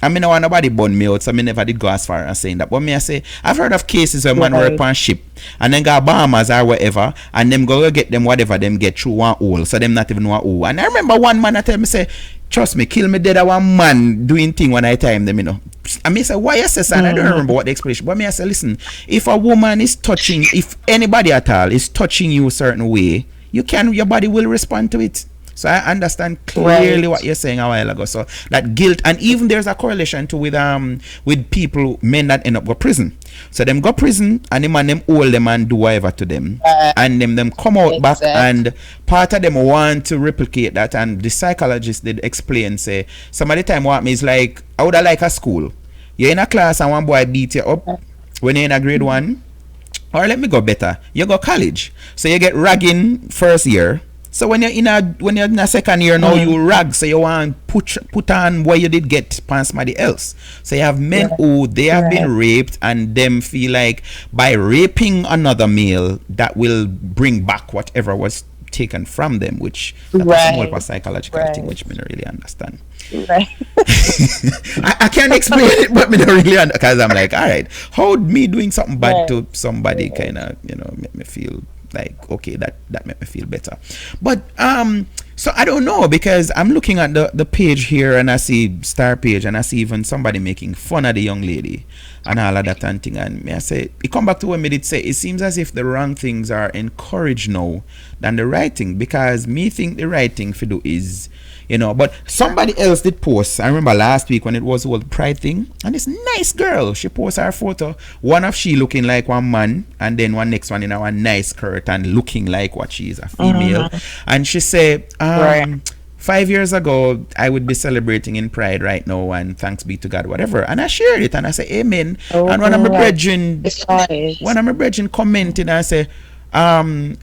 I mean, I want nobody burn me out, so I never did go as far as saying that. But me, I say, I've heard of cases where man work on ship and then go Bahamas or whatever, and them go get them whatever them get through one hole, so them not even know a hole. And I remember one man I tell me, say, trust me, kill me dead a one man doing thing when I time them, you know. I mean, say, why you say, son? I don't remember what the explanation. But me, I say, listen, if a woman is touching, if anybody at all is touching you a certain way, your body will respond to it. So I understand clearly what you're saying a while ago. So that guilt, and even there's a correlation to with people, men that end up go prison. So them go prison and them hold them and do whatever to them, and them come out back, and part of them want to replicate that. And the psychologist did explain, say, some of the time what me is like, I would have like a school. You're in a class and one boy beat you up when you're in a grade 1, or let me go better, you go college, so you get ragging first year. So when you're in a second year now, you rag, so you want put on what you did get upon somebody else. So you have men who they have been raped, and them feel like by raping another male that will bring back whatever was taken from them, which that's more of a psychological thing, which me don't really understand. I can't explain it, but me don't really understand, because I'm like, all right, how me doing something bad to somebody kind of, you know, make me feel like, okay, that made me feel better. But So I don't know, because I'm looking at the page here and I see Star page and I see even somebody making fun of the young lady and all of that and thing, and me I say it come back to what me did say, it seems as if the wrong things are encouraged now than the right thing, because me think the right thing to do is, you know, but somebody else did post. I remember last week when it was the whole pride thing, and this nice girl, she posted her photo, one of she looking like one man and then one next one in a nice skirt and looking like what she is, a female. And she said 5 years ago I would be celebrating in pride right now, and thanks be to God, whatever. And I shared it and I said amen. And one of my brethren commented and I said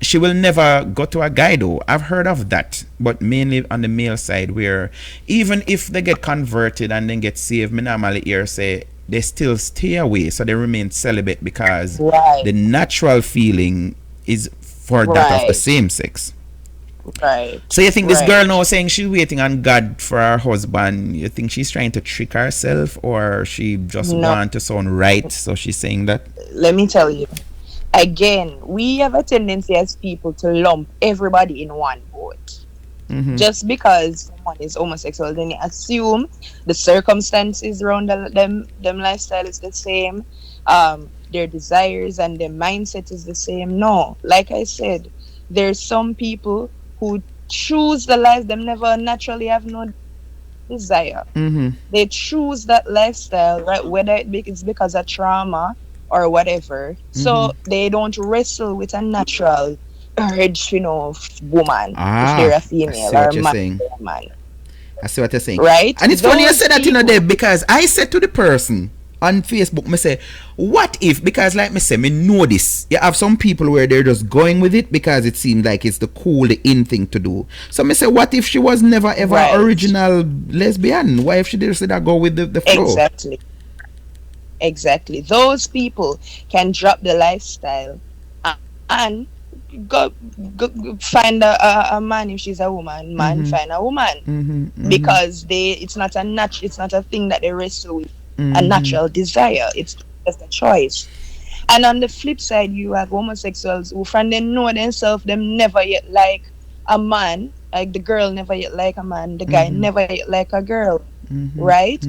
she will never go to a guy though. I've heard of that, but mainly on the male side, where even if they get converted and then get saved, me normally hear say they still stay away, so they remain celibate, because the natural feeling is for that of the same sex. Right. So you think this girl now saying she's waiting on God for her husband, you think she's trying to trick herself, or she just want to sound right, so she's saying that? Let me tell you. Again, we have a tendency as people to lump everybody in one boat. Just because someone is homosexual, then you assume the circumstances around them lifestyle is the same, their desires and their mindset is the same. No, like I said, there's some people who choose the life them never naturally have no desire. They choose that lifestyle, right? Whether it's because of trauma or whatever. So they don't wrestle with a natural urge, you know, of woman, if they're a female or a man. I see what you're saying. Right? And it's funny you say that, you know, Deb, because I said to the person on Facebook, me say, what if, because like me say, me know this, you have some people where they're just going with it because it seems like it's the cool, the in thing to do. So me say, what if she was never ever original lesbian? Why if she just did go with the flow? Exactly. Those people can drop the lifestyle and go find a man. If she's a woman, find a woman, because it's not a thing that they wrestle with, a natural desire. It's just a choice. And on the flip side, you have homosexuals who from them know themselves, them never yet like a man, like the girl never yet like a man, the guy never yet like a girl, right?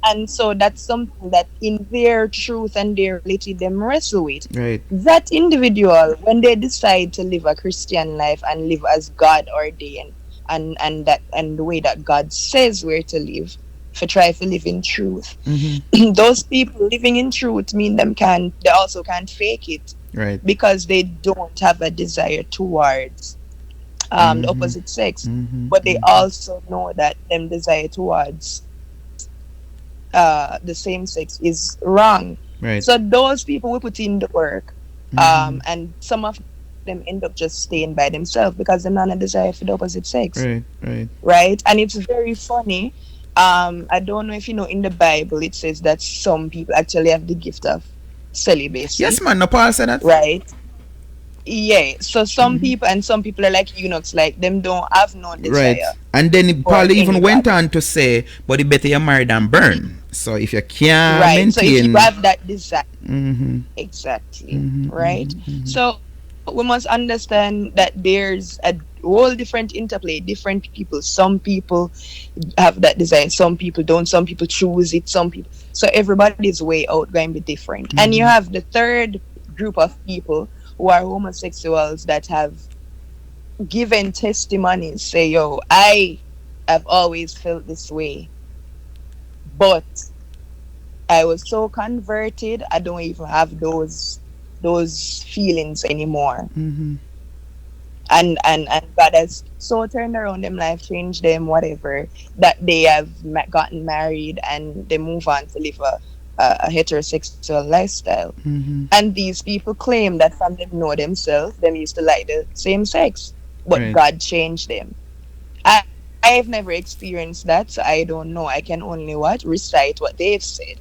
And so that's something that in their truth and their reality them wrestle with. Right. That individual, when they decide to live a Christian life and live as God ordained and the way that God says we're to live, to try to live in truth. Those people living in truth mean they also can't fake it. Right. Because they don't have a desire towards the opposite sex. But they also know that them desire towards the same sex is wrong. Right. So those people will put in the work, and some of them end up just staying by themselves because they're not a desire for the opposite sex. Right. And it's very funny. I don't know if you know, in the Bible it says that some people actually have the gift of celibacy. Yes, man. No, Paul said that. Right. Yeah. So some people are like eunuchs, like them don't have no desire. Right. And then Paul even went on to say, but it better you marry than burn. So if you can't maintain, so if you have that desire, exactly, right? So we must understand that there's a whole different interplay, different people. Some people have that desire, some people don't, some people choose it, some people. So everybody's way out going to be different. And you have the third group of people who are homosexuals that have given testimonies, say, yo, I have always felt this way, but I was so converted, I don't even have those feelings anymore. And God has so turned around them life, changed them, whatever, that they have gotten married and they move on to live a heterosexual lifestyle. And these people claim that from them know themselves, them used to like the same sex, but God changed them. I've never experienced that, so I don't know. I can only recite what they've said.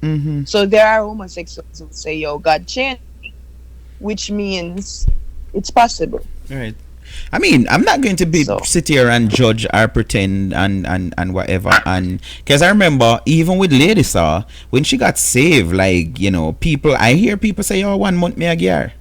So there are homosexuals who say, yo, God changed me, which means it's possible. Right. I mean, I'm not going to sit here and judge or pretend and whatever. And because I remember even with Lady Saw, when she got saved, like, you know, I hear people say, oh, 1 month me a year.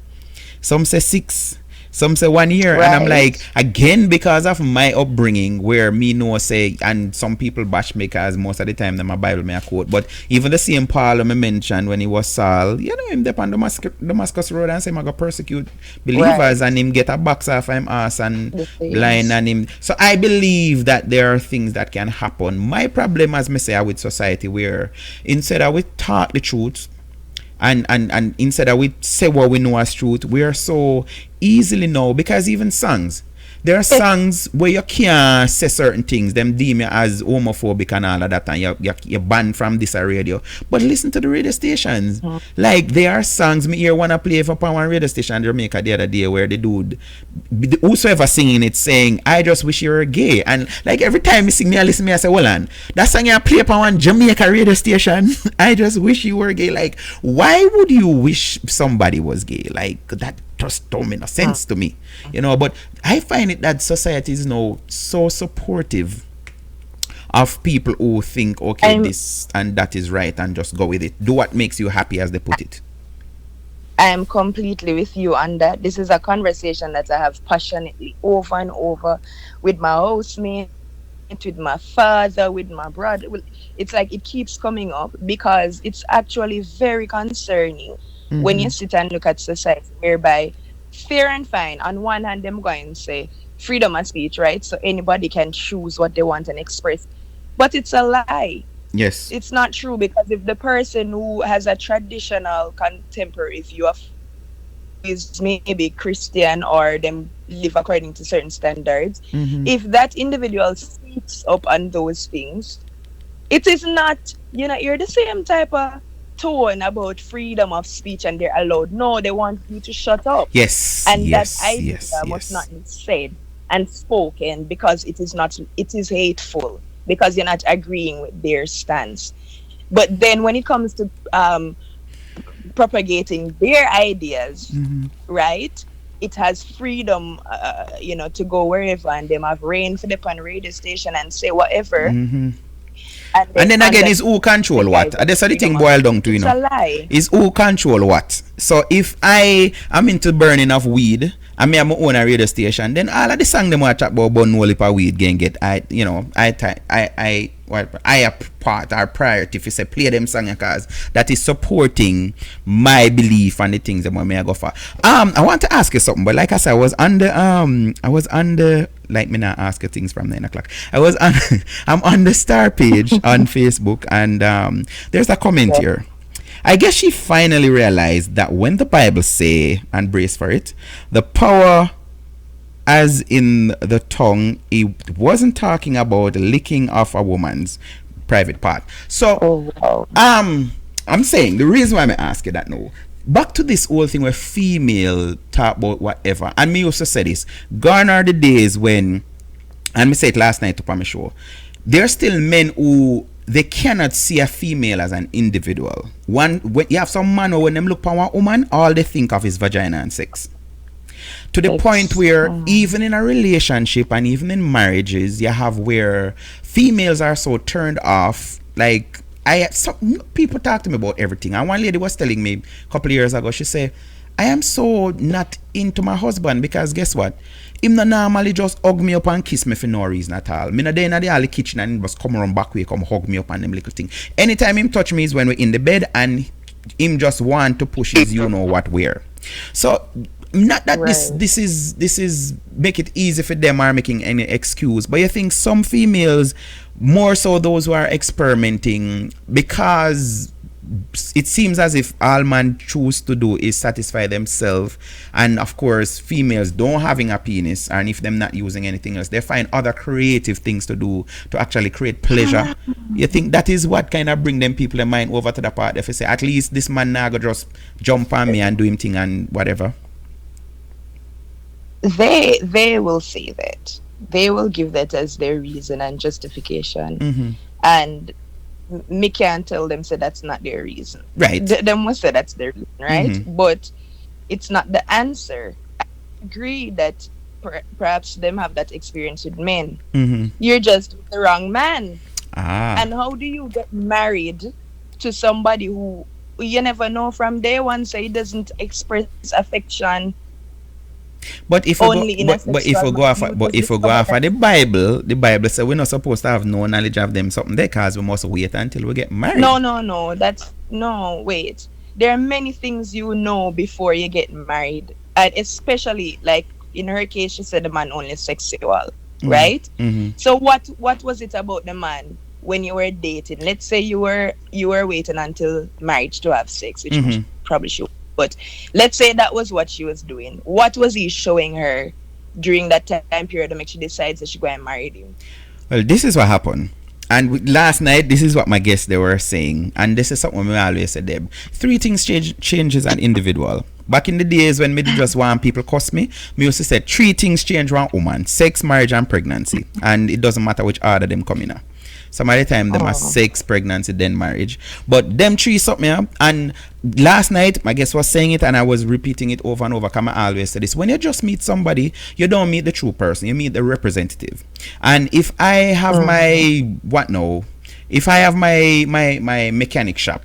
Some say 6. Some say 1 year, and I'm Right. like, again, because of my upbringing, where me know say, and some people bash me because most of the time them a Bible me a quote, but even the same Paul me mentioned when he was Saul, you know him up on Damascus Road and say, I go persecute believers, Right. and him get a box off him ass and The blind things. and him. So I believe that there are things that can happen. My problem, as me say, with society, where instead of we talk the truth, and instead of we say what we know as truth, we are so easily know, because even songs, there are songs where you can't say certain things, them deem you as homophobic and all of that, and you're banned from this radio. But listen to the radio stations. Like, there are songs me hear wanna play for one radio station in Jamaica the other day, where the dude, whosoever singing it, saying, I just wish you were gay. And like every time me sing, me I listen, me I say, well, on that song you play upon one Jamaica radio station, I just wish you were gay. Like, why would you wish somebody was gay? Like, that just don't make no sense to me, but I find it that society is now so supportive of people who think, okay, this and that is right, and just go with it, do what makes you happy, as they put it. I am completely with you on that. This is a conversation that I have passionately over and over with my housemate, with my father, with my brother. It's like it keeps coming up because it's actually very concerning when you sit and look at society, whereby fair and fine, on one hand, them going and say freedom of speech, right? So anybody can choose what they want and express. But it's a lie. Yes. It's not true, because if the person who has a traditional contemporary view of is maybe Christian, or them live according to certain standards, if that individual speaks up on those things, it is not, you're the same type of tone about freedom of speech and they're allowed. No, they want you to shut up. Yes. And yes, that idea yes, must yes. not be said and spoken, because it is hateful, because you're not agreeing with their stance. But then when it comes to propagating their ideas, right? It has freedom, to go wherever, and them have reign for the pan radio station and say whatever. And then again, is who control what? That's the thing boiled down to, It's a lie. Is who control what? So if I am into burning of weed, and me have my own radio station, then all of the song them want to talk about burn whole heap of weed can get I part or priority if you say play them song, because that is supporting my belief and the things that I go for. I want to ask you something, but like I said, I was on the like me not ask you things from 9 o'clock. I'm on the Star page on Facebook, and there's a comment here. I guess she finally realized that when the Bible say, and brace for it, the power as in the tongue, it wasn't talking about licking off a woman's private part. So, I'm saying the reason why I'm asking that now, back to this whole thing where female talk about whatever, and me used to say this, gone are the days when, and me say it last night up on my show, there are still men who they cannot see a female as an individual. When you have some man who, when them look upon one woman, all they think of is vagina and sex. To the point where even in a relationship and even in marriages, you have where females are so turned off. Like, some people talk to me about everything. And one lady was telling me a couple of years ago, she said, I am so not into my husband because guess what? Him not normally just hug me up and kiss me for no reason at all. Me not there in the kitchen and he just come around back way, come hug me up and them little thing. Anytime him touch me is when we're in the bed, and him just want to push his you know what where. So not that this is make it easy for them or making any excuse, but you think some females, more so those who are experimenting, because it seems as if all man choose to do is satisfy themselves, and of course females don't having a penis, and if them not using anything else, they find other creative things to do to actually create pleasure. You think that is what kind of bring them people in mind over to the part if you say at least this man now go just jump on me and do him thing and whatever? They will say that. They will give that as their reason and justification. And me can't tell them say that's not their reason. Right. They must say that's their reason, right? But it's not the answer. I agree that perhaps them have that experience with men. You're just the wrong man. And how do you get married to somebody who you never know from day one, so he doesn't express affection But if only we in go, a but if we sexual go off, manner, but you if we go discover off of that- the Bible says we're not supposed to have no knowledge of them something there, cause we must wait until we get married. No. That's no. Wait. There are many things you know before you get married, and especially like in her case, she said the man only sexual, right? So what was it about the man when you were dating? Let's say you were waiting until marriage to have sex, which most probably should. But let's say that was what she was doing. What was he showing her during that time period to make she decides that she go and marry him? Well, this is what happened. And last night, this is what my guests they were saying, and this is something we always say, Deb. 3 things change as an individual. Back in the days when me just want people cuss me used to say 3 things change one woman: sex, marriage, and pregnancy. And it doesn't matter which order them come in. Some of the time them are sex, pregnancy, then marriage. But them 3 something, yeah? And last night my guest was saying it, and I was repeating it over and over. Come, I always say this: when you just meet somebody, you don't meet the true person, you meet the representative. And if I have my if I have my mechanic shop,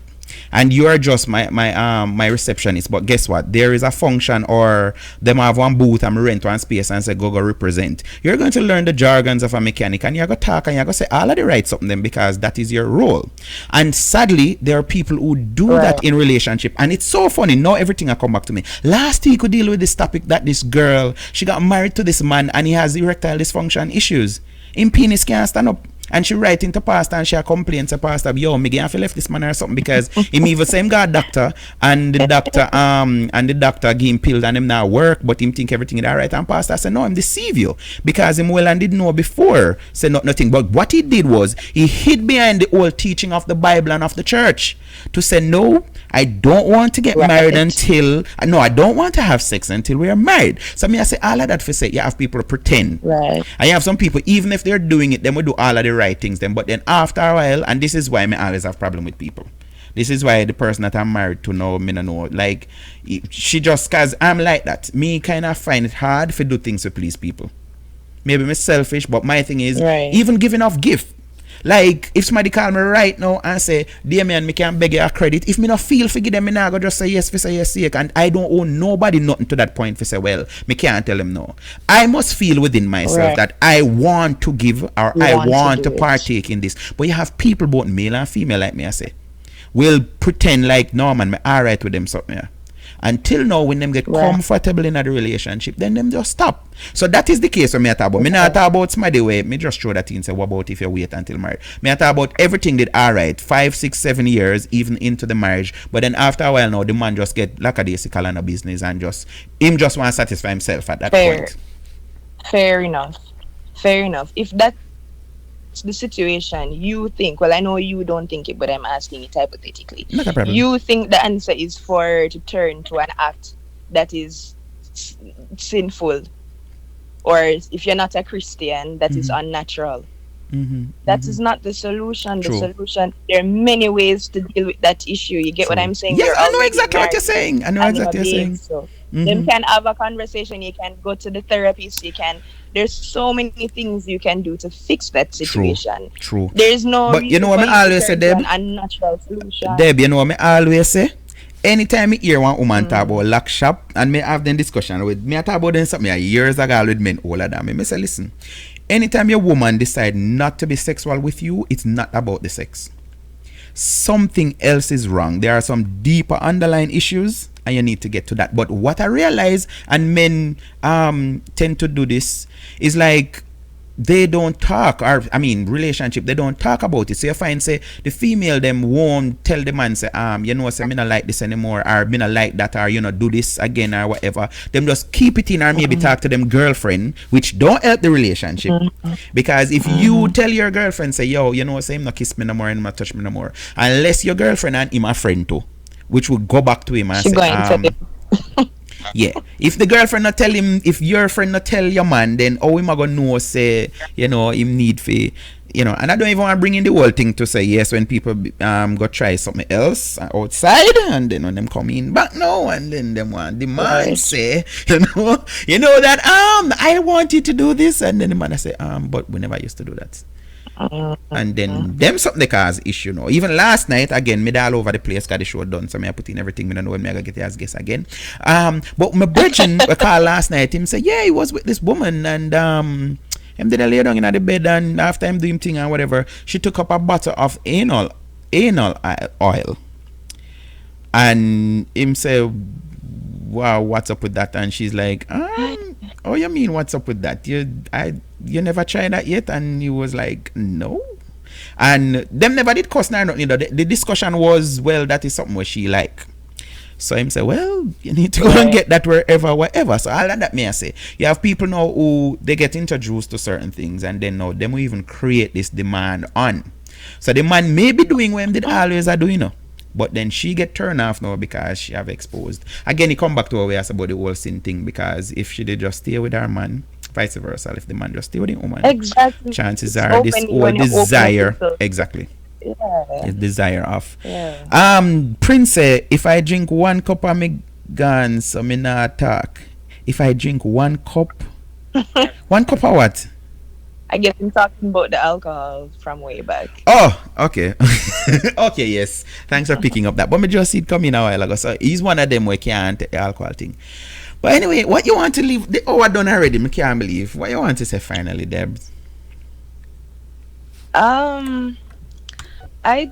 and you're just my receptionist, but guess what, there is a function or them have one booth and rent one space and say go represent, you're going to learn the jargons of a mechanic, and you're going to talk and you're going to say all of the right something then, because that is your role. And sadly there are people who do that in relationship, and it's so funny. Now everything I come back to me. Last week we deal with this topic that this girl, she got married to this man and he has erectile dysfunction issues. Him penis can't stand up. And she writing to pastor and she complains to pastor, yo, me have to left this man or something, because him even same God doctor, and the doctor give him pills and him not work, but him think everything is alright. And pastor said, no, I'm deceive you, because him well and didn't know before, said nothing. But what he did was he hid behind the old teaching of the Bible and of the church to say, no, I don't want to get married until I don't want to have sex until we are married. So me I say all of that for say you have people pretend. Right. And you have some people, even if they're doing it, then we do all of the right things then, but then after a while, and this is why me always have problem with people. This is why the person that I'm married to now, me no know, like she just, cause I'm like that, me kind of find it hard to do things to please people. Maybe me selfish, but my thing is even giving off gift. Like if somebody call me right now and say, Damien, me can beg you a credit, if me not feel for give them, me not go just say yes for say yes sake, and I don't owe nobody nothing to that point for say, well, me can't tell them no. I must feel within myself that I want to give, or I want to partake in this. But you have people both male and female like me, I say, will pretend like, no man, me alright with them something. Yeah. Until now, when them get comfortable in the relationship, then them just stop. So that is the case when me talk about. Me not talk about somebody way, me just throw that in and say, what about if you wait until marriage? Me talk about everything that alright, 5, 6, 7 years, even into the marriage. But then after a while now, the man just get lackadaisical in a business and him just want to satisfy himself at that point. Fair enough. If that's the situation, you think, well, I know you don't think it, but I'm asking it hypothetically. Not a problem. You think the answer is for her to turn to an act that is sinful, or if you're not a Christian, that is unnatural. That is not the solution. The solution, there are many ways to deal with that issue. You get what I'm saying? Yes, I know exactly what you're saying. So them can have a conversation. You can go to the therapist. There's so many things you can do to fix that situation. True. There's no. But you know what I always say, Deb? An unnatural solution. Deb, you know what I always say? Anytime I hear one woman talk about lock shop, and me have them discussion with me, I talk about them something years ago with men older than me. Me say, listen, anytime your woman decide not to be sexual with you, it's not about the sex. Something else is wrong. There are some deeper underlying issues, and you need to get to that. But what I realize, and men tend to do this, is like they don't talk, or I mean relationship, they don't talk about it. So you find say the female them won't tell the man say you know say me not like this anymore, or me not like that, or you know do this again or whatever. Them just keep it in, or maybe talk to them girlfriend, which don't help the relationship. Because if you tell your girlfriend say, yo, you know say him not kiss me no more and not touch me no more, unless your girlfriend and him a friend too, which will go back to him and say yeah, if the girlfriend not tell him, if your friend not tell your man, then how him a gonna know say, you know, him need for, you know. And I don't even want to bring in the whole thing to say yes when people go try something else outside, and then when them come in back now, and then them want the man say, you know that I want you to do this, and then the man say but we never used to do that. And then them something they cause issue now. Even last night, again, me all over the place, got the show done, so me I put in everything. Me don't know when me I gonna get as guest again. But my brethren we call last night, him say, yeah, he was with this woman, and him did a lay down in the bed, and after him do him thing and whatever, she took up a bottle of anal oil. And him say, wow, what's up with that? And she's like, oh, you mean what's up with that? You never tried that yet? And he was like, no. And them never did cuss nor nothing. The discussion was, well, that is something where she like. So him say, well, you need to go and get that wherever. So all of that may I say. You have people now who they get introduced to certain things, and then now them will even create this demand on. So the man may be doing what him did always are doing, but then she get turned off now because she have exposed. Again, he come back to our way about the whole sin thing, because if she did just stay with her man, vice versa, if the man just stay with the woman, exactly, chances are this whole desire, exactly, his desire of Prince say, if I drink 1 cup of me gun, so me not talk. If I drink 1 cup 1 cup of what? I guess I'm talking about the alcohol from way back. Oh, okay. Okay, yes. Thanks for picking up that. But me just see it coming a while ago. So he's one of them who can't take the alcohol thing. But anyway, what you want to leave? The hour done already. Me can't believe. What you want to say finally, Debs? I'd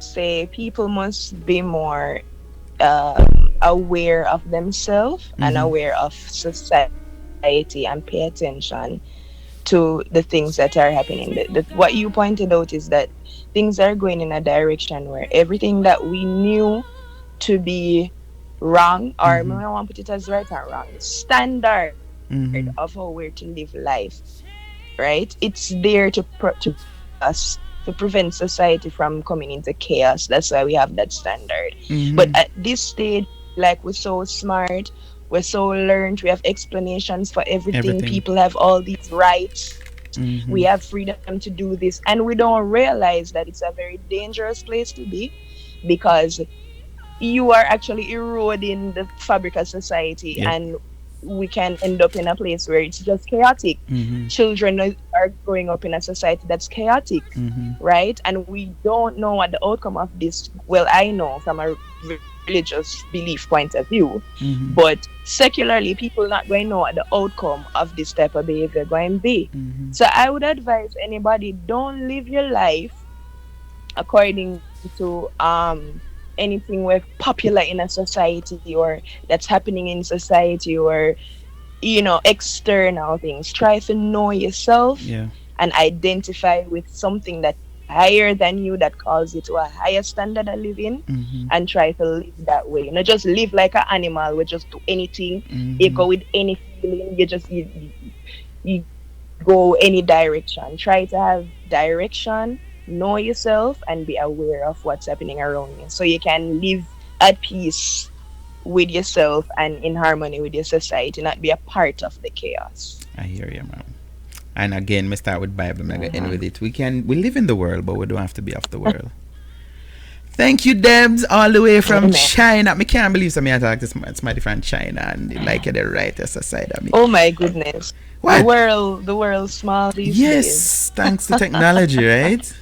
say people must be more aware of themselves and aware of society, and pay attention to the things that are happening. What you pointed out is that things are going in a direction where everything that we knew to be wrong, or I don't want to put it as right or wrong, standard of how we're to live life, right? It's there to prevent society from coming into chaos. That's why we have that standard. But at this stage, like, we're so smart, we're so learned, we have explanations for everything. People have all these rights. We have freedom to do this, and we don't realize that it's a very dangerous place to be, because you are actually eroding the fabric of society, and we can end up in a place where it's just chaotic. Children are growing up in a society that's chaotic, right? And we don't know what the outcome of this, well, I know from a religious belief point of view, but secularly, people not going to know what the outcome of this type of behavior going to be. So I would advise anybody, don't live your life according to anything we're popular in a society, or that's happening in society, or external things. Try to know yourself and identify with something that higher than you, that calls you to a higher standard of living, and try to live that way. Not just live like an animal, we just do anything, you go with any feeling, you go any direction. Try to have direction, know yourself, and be aware of what's happening around you, so you can live at peace with yourself and in harmony with your society, not be a part of the chaos. I hear you, man. And again, we start with Bible, I'm gonna end with it. We live in the world, but we don't have to be of the world. Thank you, Debs, all the way from China. I can't believe somebody I talk to somebody from China, and they like the rightest side of me. Oh my goodness. What? The world's small these days. Yes, thanks to technology, right?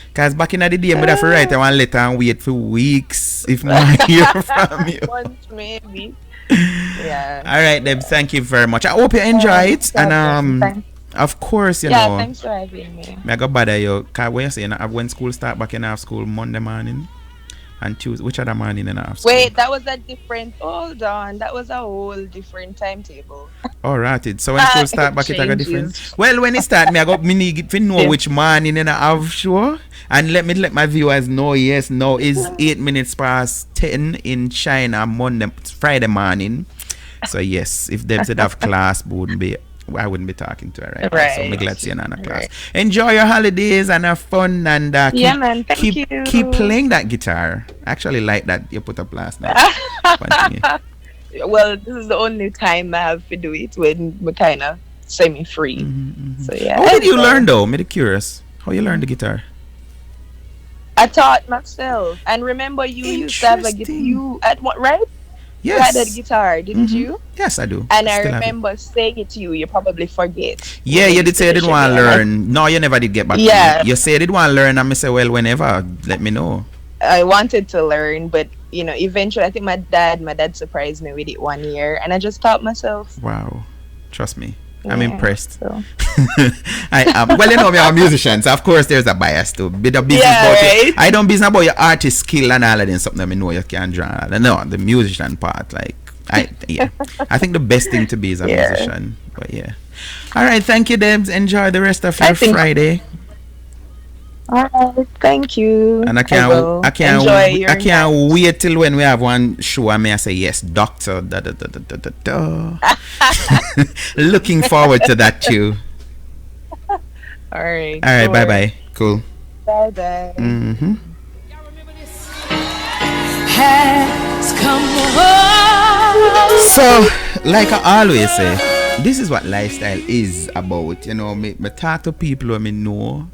Because back in the day, I'd have to write one letter and wait for weeks if not hear from you. Once, maybe. Yeah. All right, Debs, thank you very much. I hope you enjoy it. And of course, you know. Thanks for having me. I got bother you. Because when you say when school start back in half school Monday morning and Tuesday, which other morning in half school? Wait, that was a different, hold on, that was a whole different timetable. All right, so when school start back, it's a different. Well, when it start, me need to know which morning in a half show. And let my viewers know, yes, now is 8 minutes past 10 in China, Friday morning. So yes, if Debs would have class, I wouldn't be talking to her right now. So I'm glad to see you in a class. Enjoy your holidays and have fun, and keep playing that guitar. I actually like that you put up last night. Well, this is the only time I have to do it when I'm kind of semi-free. So yeah. How did you learn though? I'm curious. How you learn the guitar? I taught myself. And remember, you used to have a guitar, right? You had that Yes. guitar, didn't you? Yes, I do. And I Still have it. remember saying it to you. You probably forget. Yeah, you did say you didn't want to learn. No, you never did get back to Yeah. me. You said you did want to learn, and I say, well, whenever, let me know. I wanted to learn, but eventually, I think my dad surprised me with it 1 year, and I just taught myself. Wow. Trust me. I'm Yeah, impressed. so. I am. Well, you know, we are musicians. Of course, there's a bias to be the business Yeah, about right? it. I don't business about your artist skill and all of them, something that I know you can draw. No, the musician part, like, I think the best thing to be is a musician. But yeah. All right, thank you, Debs. Enjoy the rest of your Friday. All right, thank you. And I Enjoy your can't wait till when we have one show and I say yes, doctor. Da, da, da, da, da, da, da. Looking forward to that too. All right. All right, bye bye. Cool. Bye bye. Has come home. So, like I always say, this is what lifestyle is about. You know, me talk to people who me know.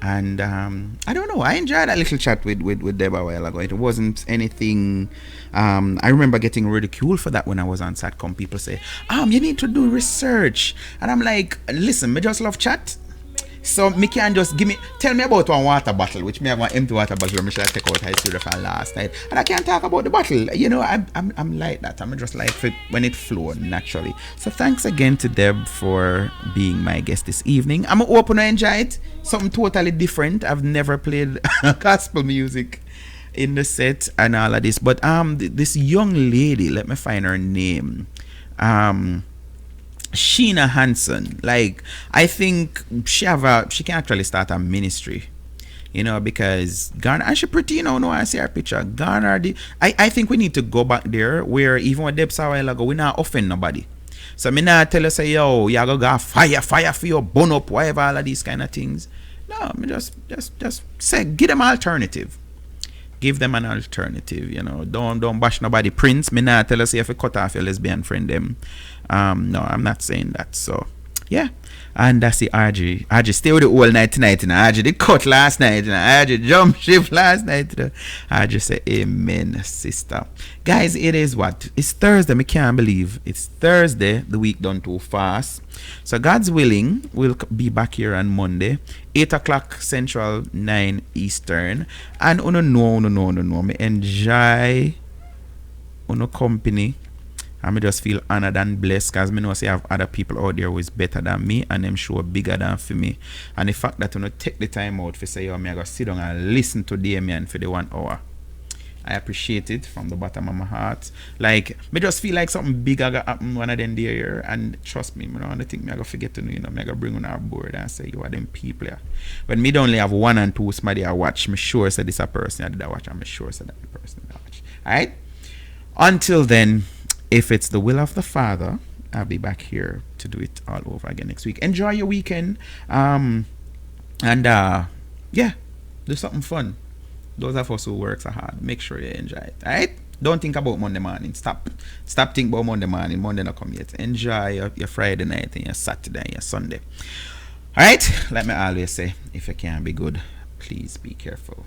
And I don't know, I enjoyed that little chat with Deb a while ago. It wasn't anything. I remember getting ridiculed for that when I was on Satcom. People say, you need to do research. And I'm like, listen, me just love chat. So me can just tell me about one water bottle, which me have one empty water bottle which I take out high studio for last night, and I can't talk about the bottle. You know, I'm like that. I'm just like it when it flowed naturally. So thanks again to Deb for being my guest this evening. I'm open to enjoy it. Something totally different. I've never played gospel music in the set and all of this. But this young lady, let me find her name. Sheena Hansen, like, I think she can actually start a ministry, you know, because Ghana, and she pretty, you know, no, I see her picture. Ghana, I think we need to go back there where even with Debs a while ago, we not offend nobody. So me not tell you say, yo, you go fire for your burn up, whatever, all of these kind of things. No, me just say, give them alternative. Give them an alternative, you know. Don't bash nobody. Prince, me not tell you say if you cut off your lesbian friend them. No, I'm not saying that. So yeah. And that's the RG. RG stay with it all night tonight, you know. RG did cut last night, you know. RG jump shift last night, you know. RG say amen, sister. Guys, it is what? It's Thursday. Me can't believe it's Thursday. The week done too fast. So God's willing, we'll be back here on Monday, 8 o'clock Central, 9 Eastern. And no. Me enjoy uno company. I just feel honored and blessed because I know say I have other people out there who is better than me and them show bigger than for me. And the fact that you take the time out for say, yo, me I go sit down and listen to Damien for the 1 hour. I appreciate it from the bottom of my heart. Like, me just feel like something bigger gonna happen one of them day here. And trust me, I don't think me I go forget to know, you know, me I go bring on our board and say, you are them people here. When me don't only have 1 and 2 somebody I watch, me sure say this a person I did I watch, and me sure say that the person I watch. Alright? Until then, if it's the will of the Father, I'll be back here to do it all over again next week. Enjoy your weekend. Yeah, do something fun. Those of us who work so hard, make sure you enjoy it. Alright? Don't think about Monday morning. Stop thinking about Monday morning. Monday not come yet. Enjoy your Friday night and your Saturday and your Sunday. Alright? Like me always say, if you can't be good, please be careful.